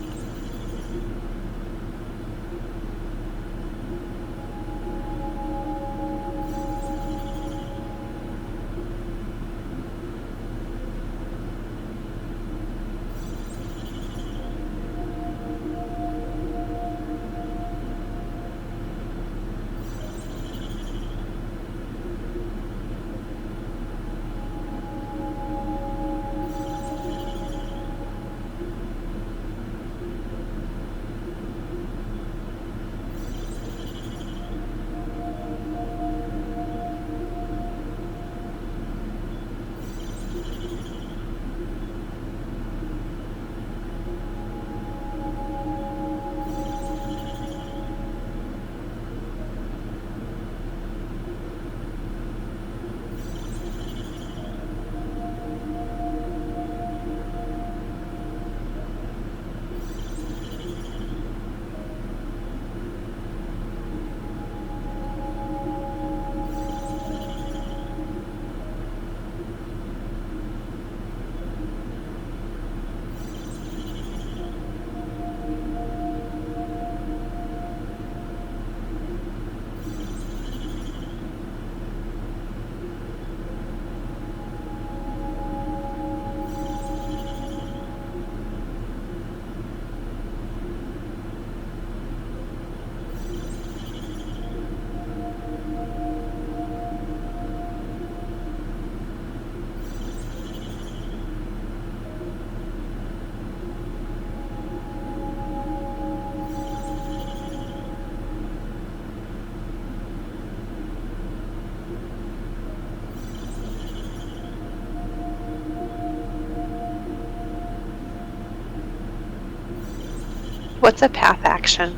What's a path action?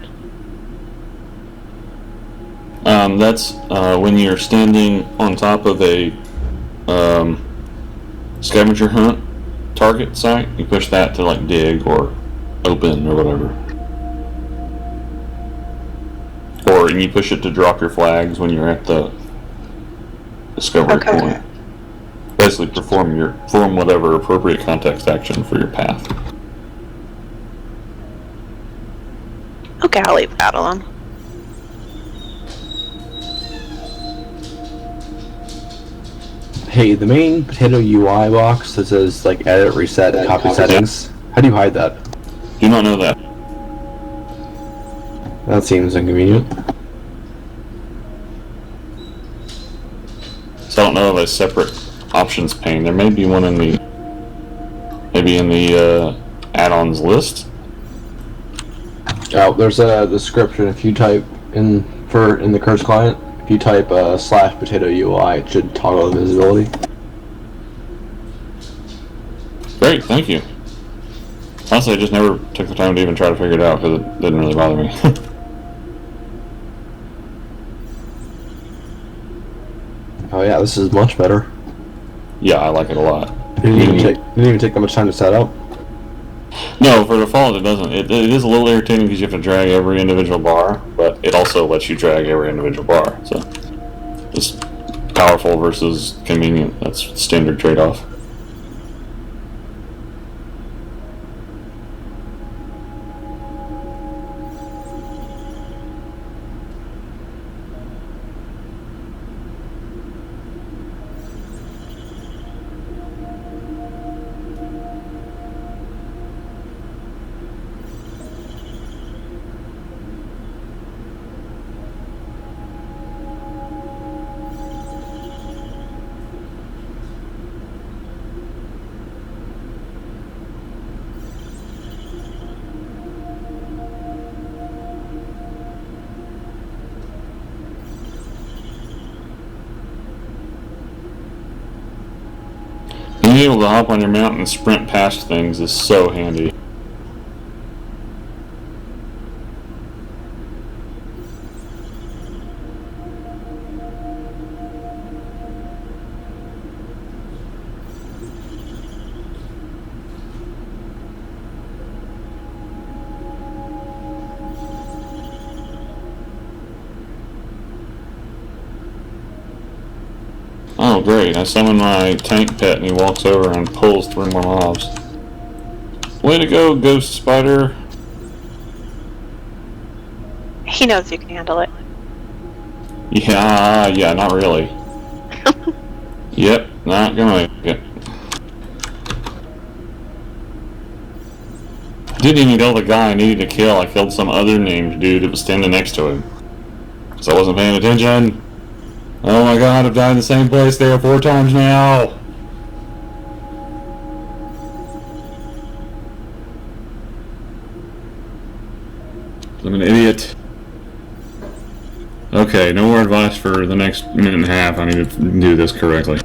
That's when you're standing on top of a scavenger hunt target site. You push that to like dig or open or whatever. Or and you push it to drop your flags when you're at the discovery point. Basically perform whatever appropriate context action for your path. Okay, I'll leave that alone. Hey, the main potato UI box that says like edit, reset, and copy settings. How do you hide that? Do not know that. That seems inconvenient. So I don't know of a separate options pane. There may be one in the add-ons list. Oh, there's a description. If you type in the Curse client, if you type /potato UI, it should toggle the visibility. Great, thank you. Honestly, I just never took the time to even try to figure it out because it didn't really bother me. Oh yeah, this is much better. Yeah, I like it a lot. Didn't even take that much time to set up. No, for default it doesn't. It is a little irritating because you have to drag every individual bar, but it also lets you drag every individual bar. So it's powerful versus convenient. That's standard trade-off. Being able to hop on your mount and sprint past things is so handy. Oh great, I summon my tank pet and he walks over and pulls 3 more mobs. Way to go, Ghost Spider! He knows you can handle it. Yeah, not really. Yep, not gonna make it. Didn't even kill the guy I needed to kill, I killed some other named dude that was standing next to him. So I wasn't paying attention. Oh my god, I've died in the same place there 4 times now! I'm an idiot. Okay, no more advice for the next minute and a half. I need to do this correctly.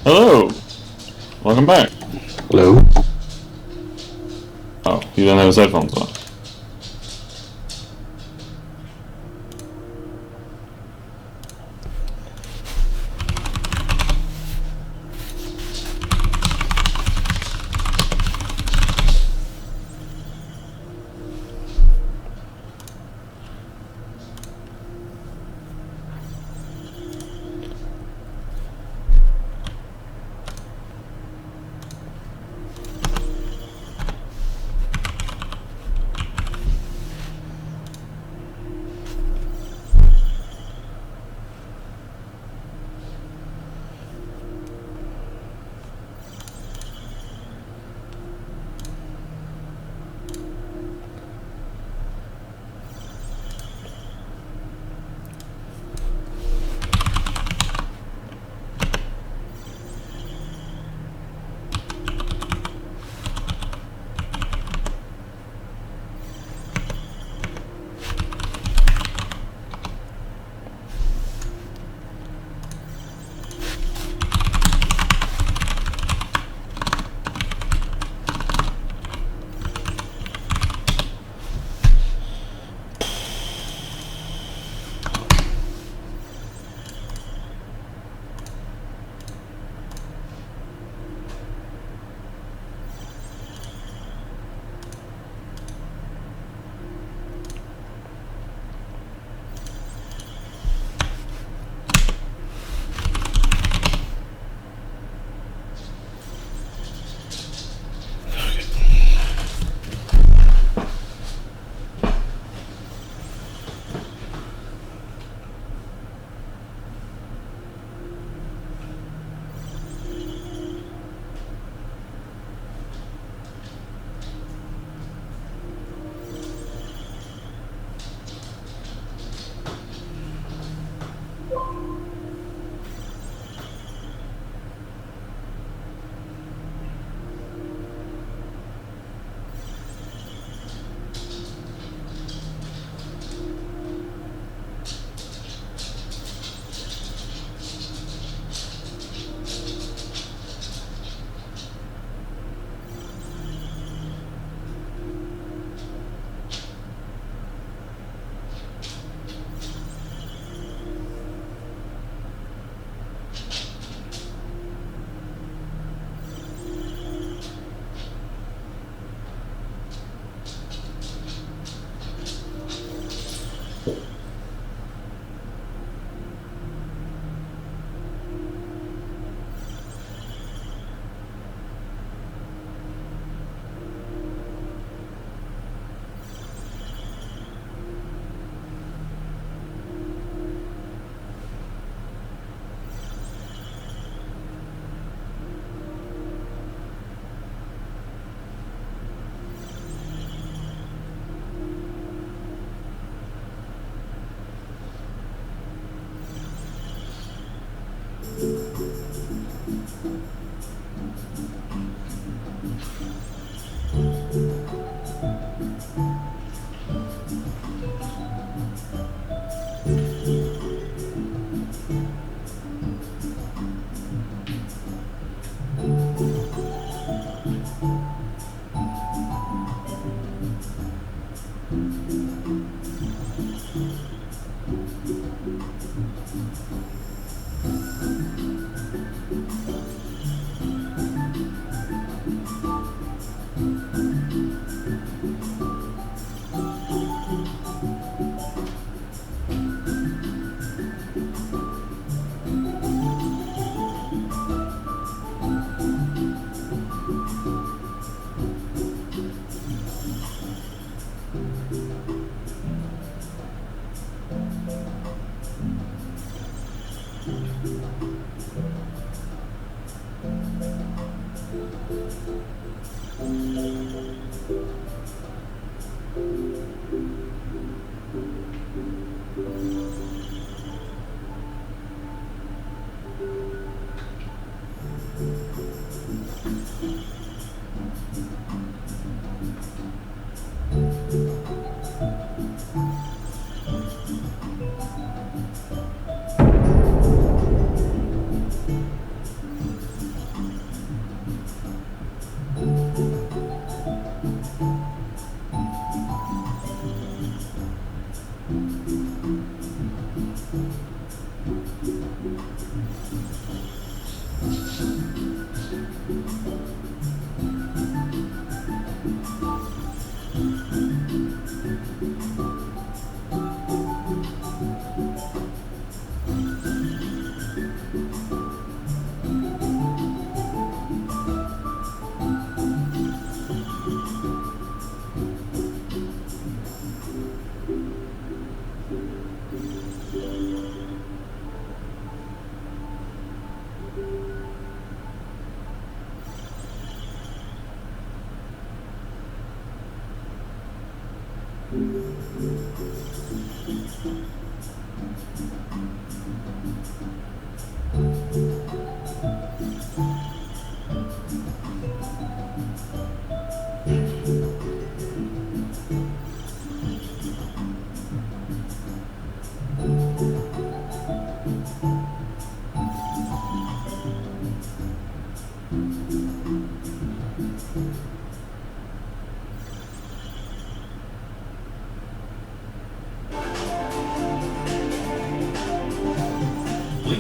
Hello! Welcome back. Hello? Oh, he didn't have his headphones on.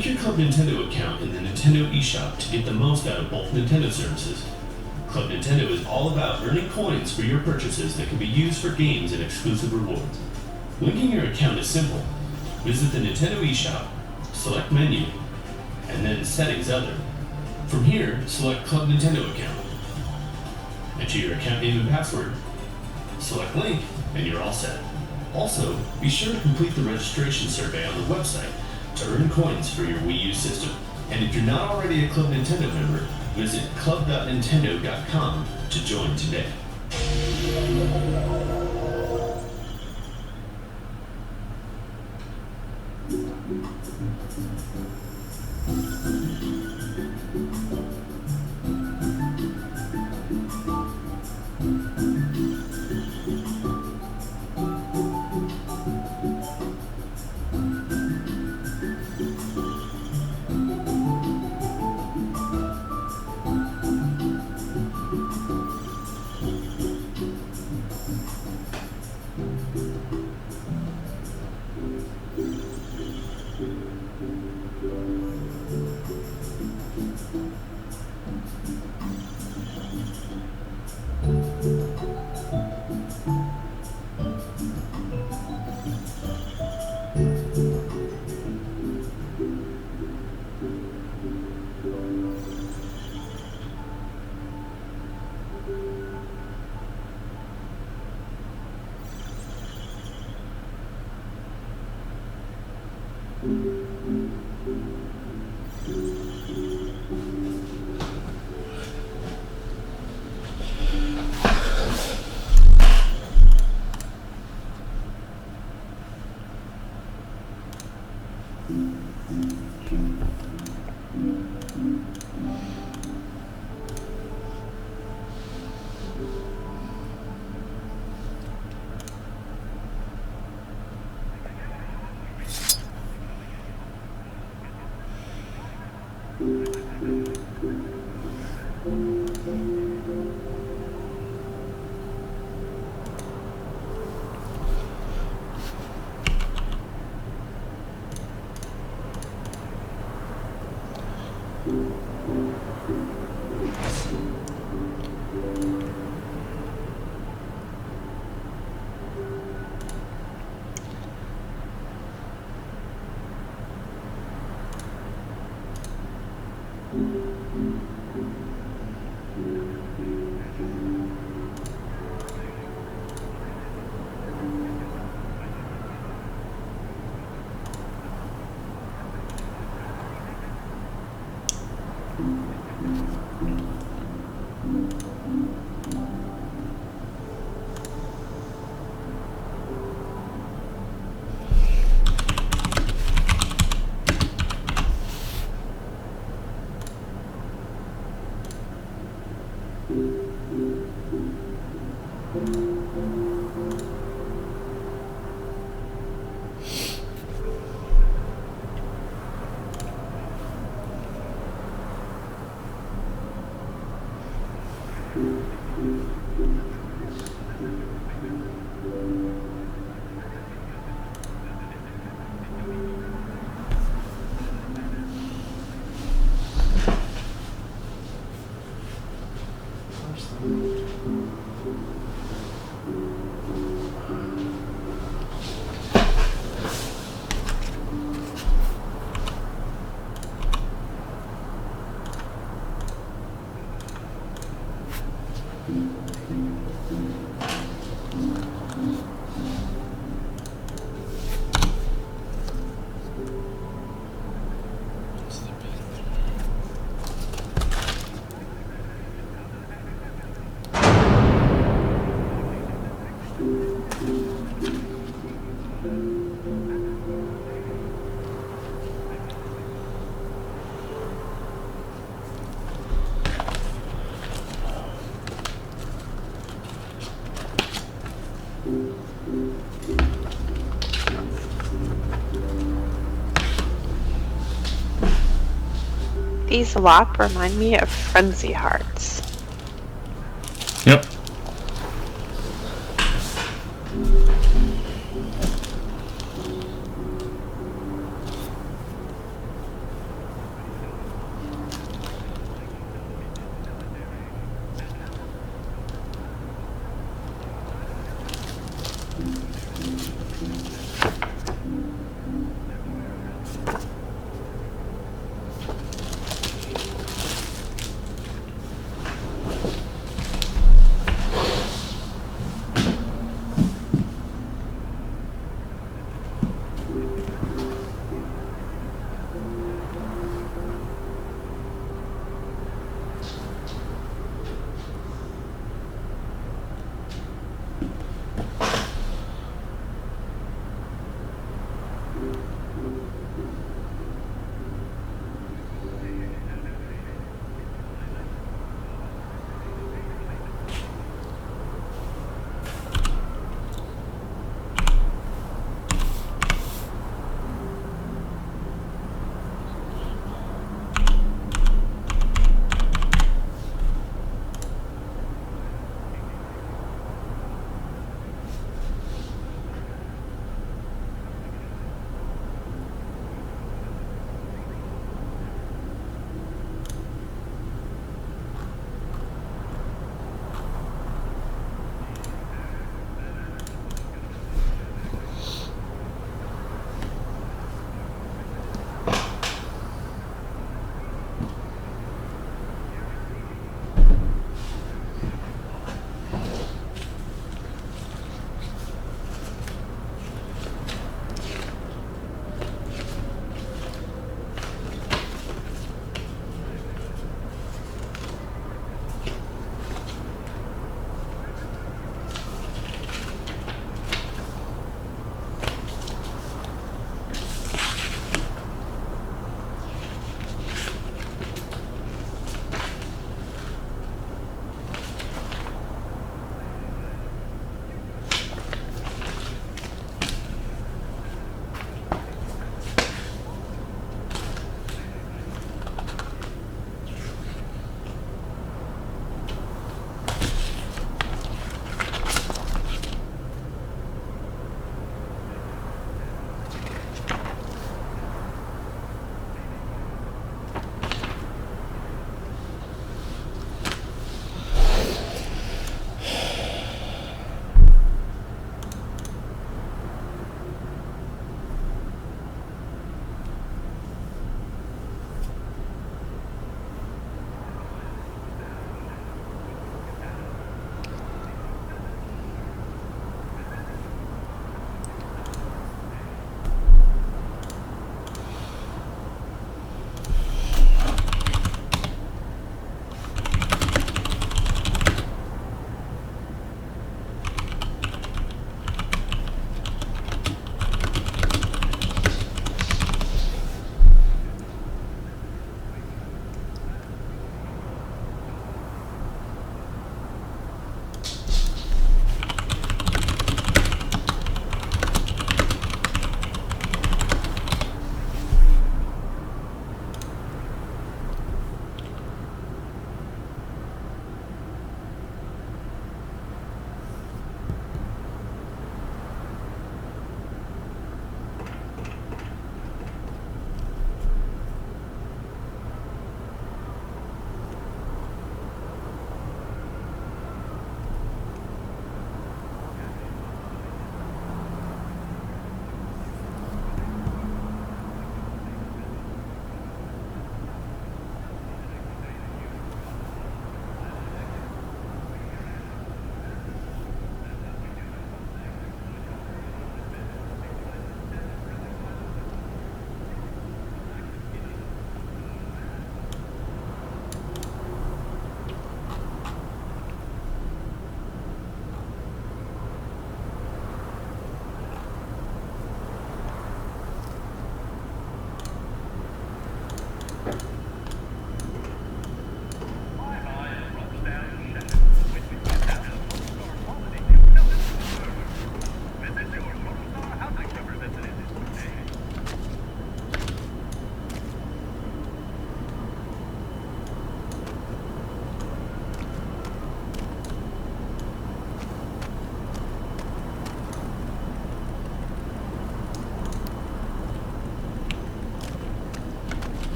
Link your Club Nintendo account in the Nintendo eShop to get the most out of both Nintendo services. Club Nintendo is all about earning coins for your purchases that can be used for games and exclusive rewards. Linking your account is simple. Visit the Nintendo eShop, select Menu, and then Settings Other. From here, select Club Nintendo account. Enter your account name and password. Select Link, and you're all set. Also, be sure to complete the registration survey on the website to earn coins for your Wii U system. And if you're not already a Club Nintendo member, visit club.nintendo.com to join today. These WAP remind me of Frenzy Hearts. Yep.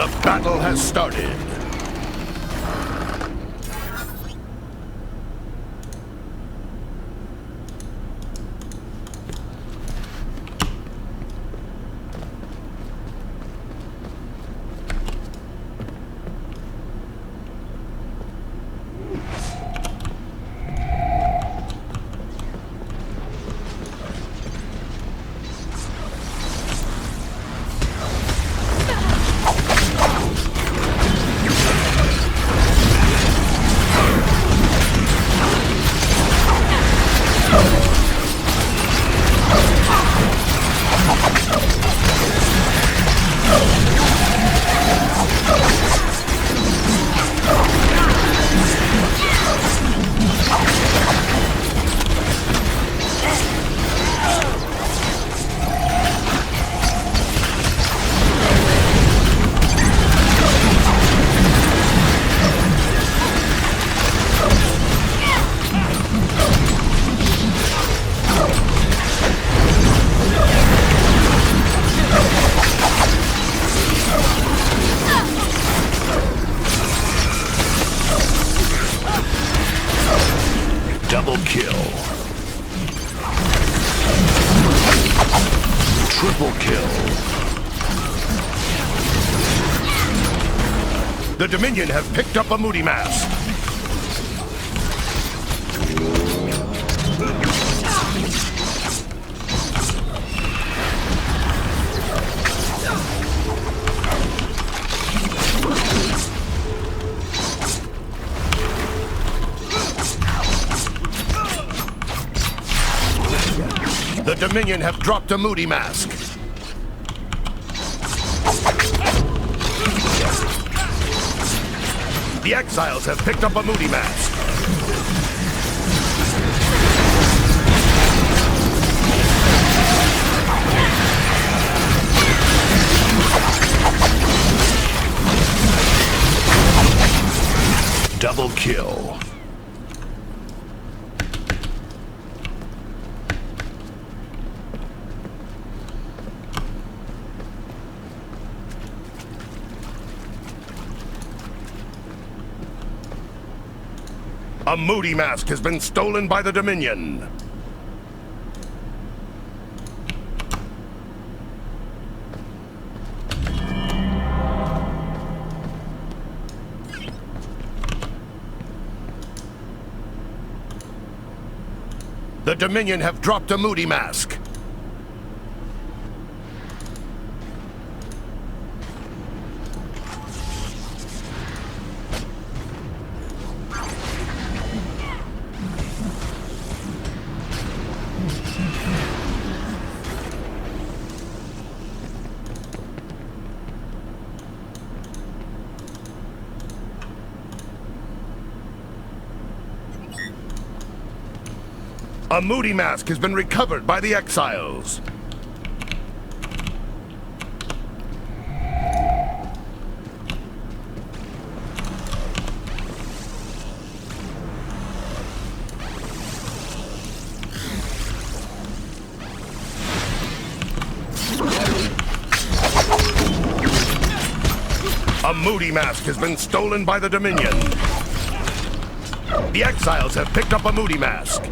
The battle has started. Double kill. Triple kill. The Dominion have picked up a Moody Mask. The Dominion have dropped a Moody Mask. The Exiles have picked up a Moody Mask. Double kill. A Moody Mask has been stolen by the Dominion. The Dominion have dropped a Moody Mask. A Moody Mask has been recovered by the Exiles. A Moody Mask has been stolen by the Dominion. The Exiles have picked up a Moody Mask.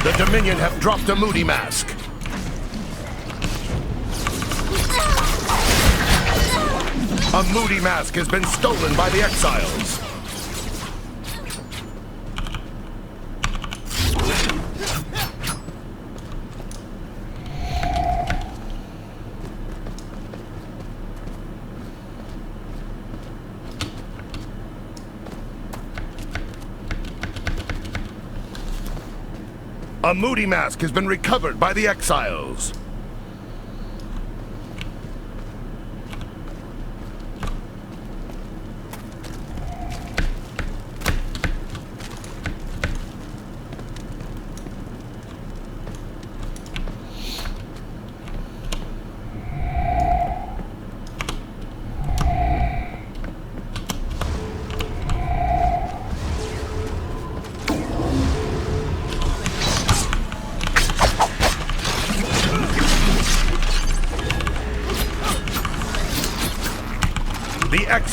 The Dominion have dropped a Moody Mask. A Moody Mask has been stolen by the Exiles. A Moody Mask has been recovered by the Exiles.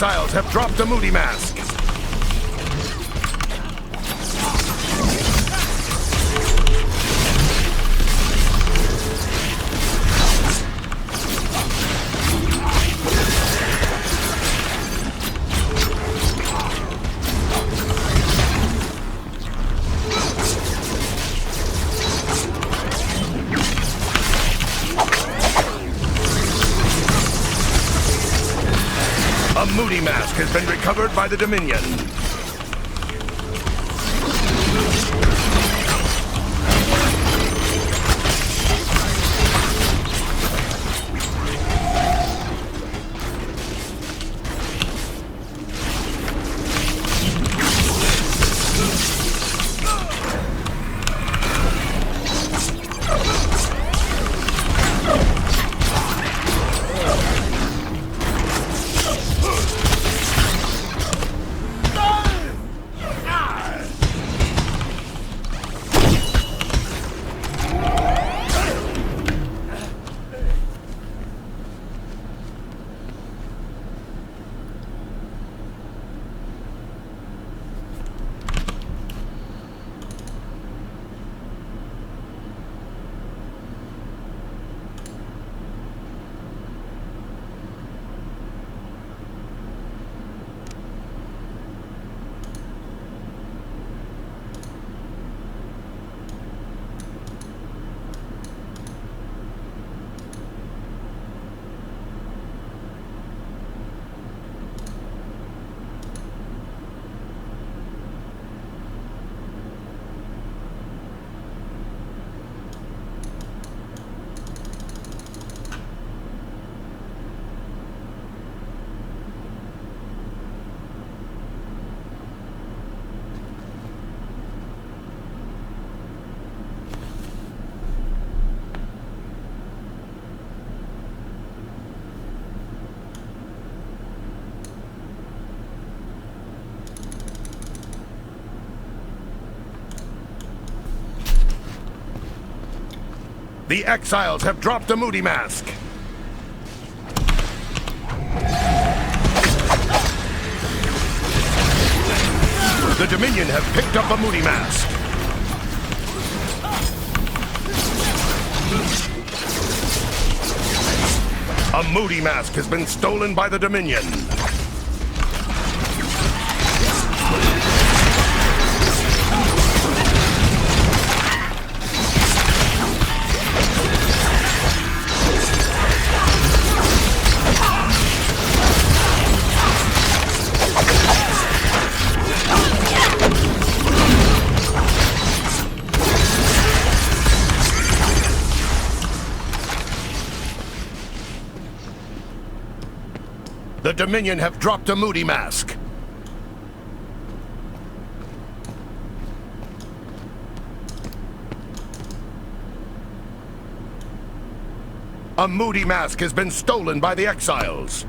exiles have dropped a moody mask. A moody mask has been recovered by the Dominion. The exiles have dropped a moody mask. The Dominion have picked up a moody mask. A moody mask has been stolen by the Dominion. The Dominion have dropped a moody mask. A moody mask has been stolen by the exiles.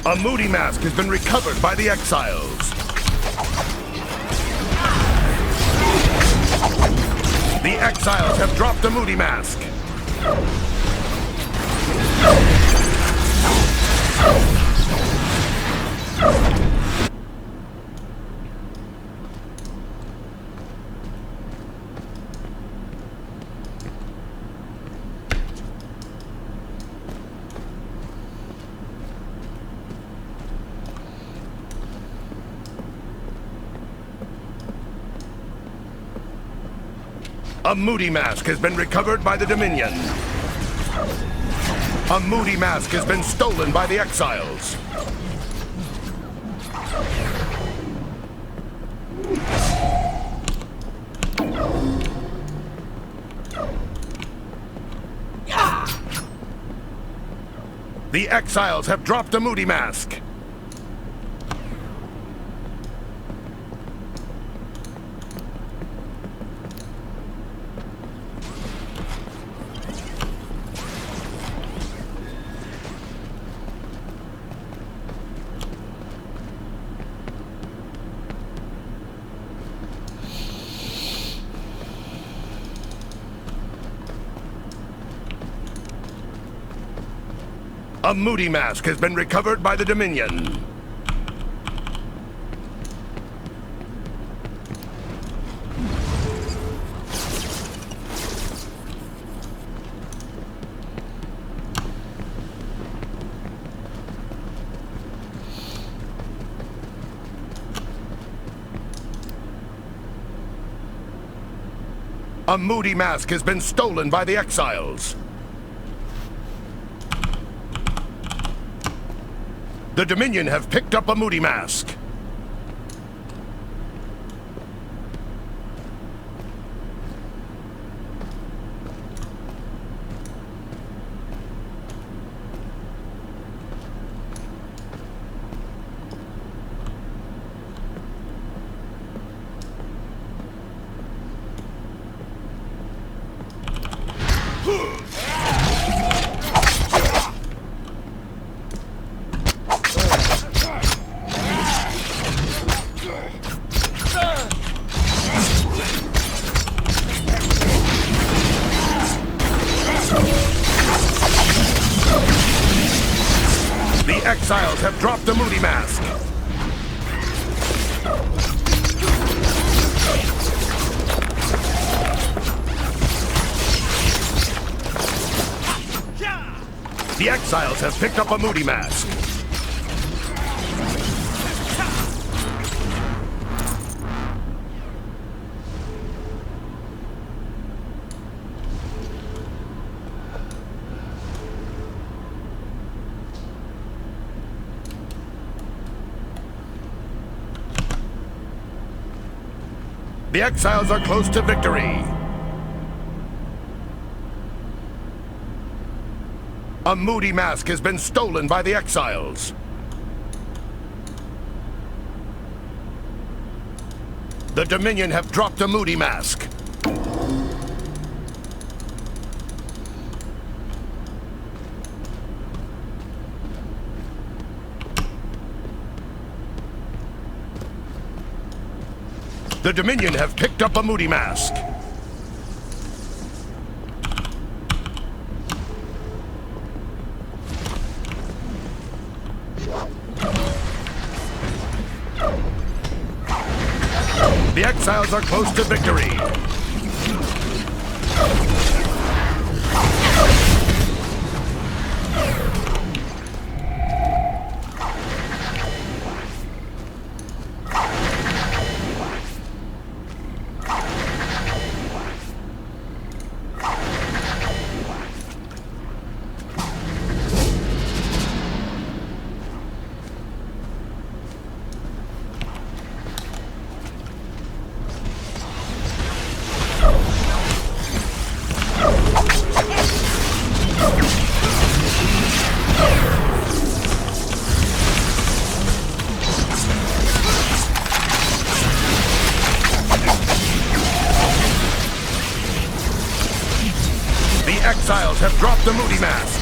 A moody mask has been recovered by the exiles. The exiles have dropped a moody mask. A moody mask has been recovered by the Dominion. A moody mask has been stolen by the exiles. The exiles have dropped a moody mask. A moody mask has been recovered by the Dominion. A moody mask has been stolen by the exiles. The Dominion have picked up a moody mask. The exiles have dropped the moody mask. The exiles have picked up a moody mask. The exiles are close to victory. A moody mask has been stolen by the exiles. The Dominion have dropped a moody mask. The Dominion have picked up a moody mask. The exiles are close to victory. The exiles have dropped the moody mask.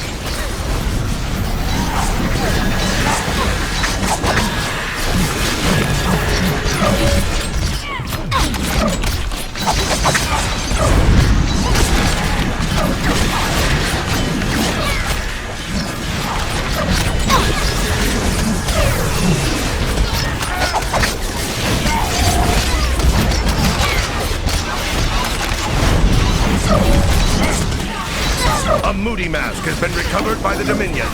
A moody mask has been recovered by the Dominion.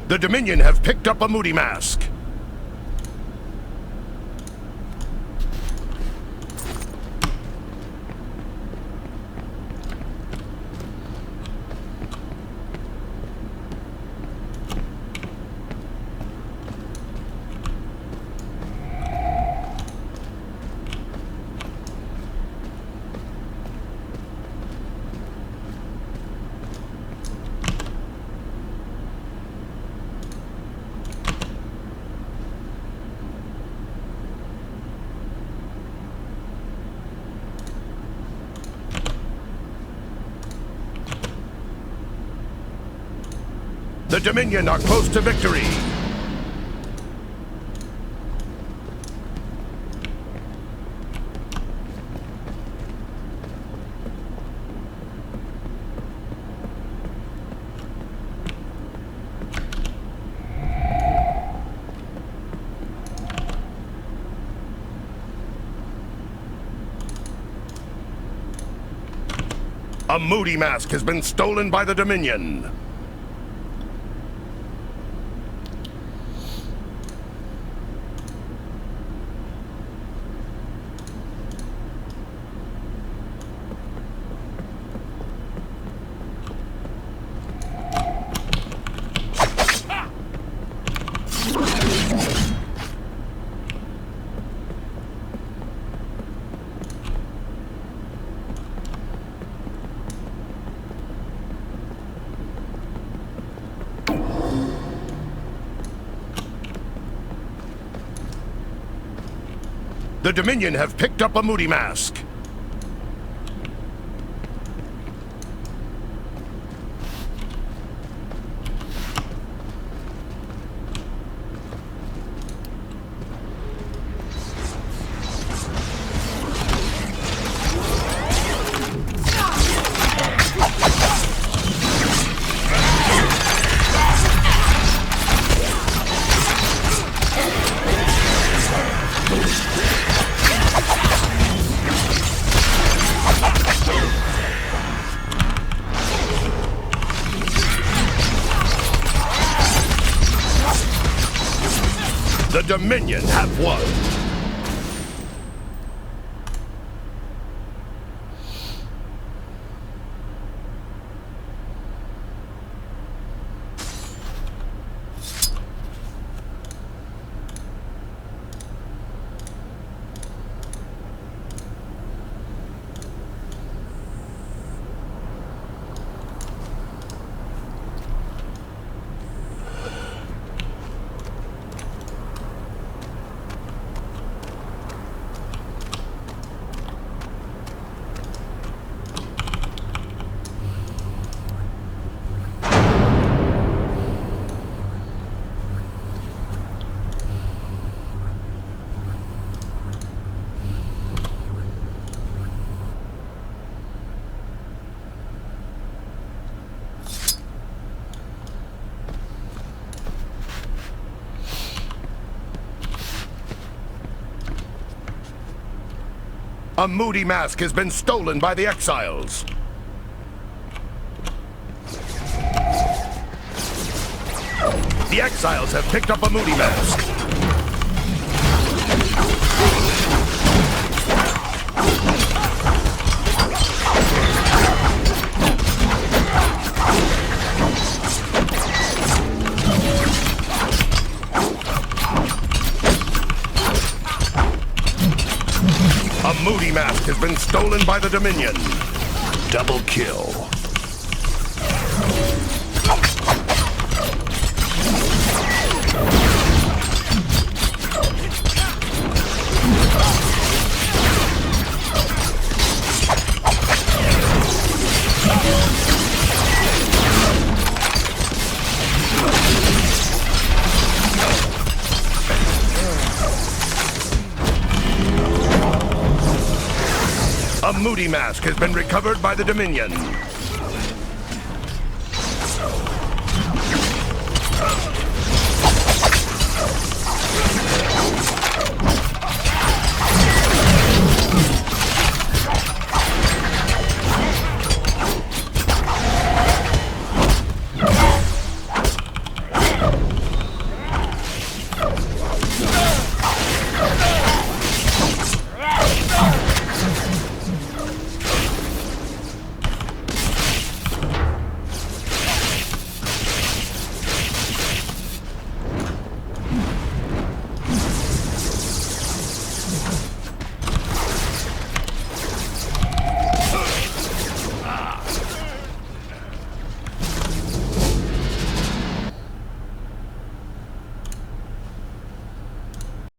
The Dominion have picked up a moody mask. The Dominion are close to victory. A Moody Mask has been stolen by the Dominion. The Dominion have picked up a Moody Mask. The Dominion have won. A Moody Mask has been stolen by the Exiles. The Exiles have picked up a Moody Mask. A Moody Mask has been stolen by the Dominion. Double kill. A Moody Mask has been recovered by the Dominion.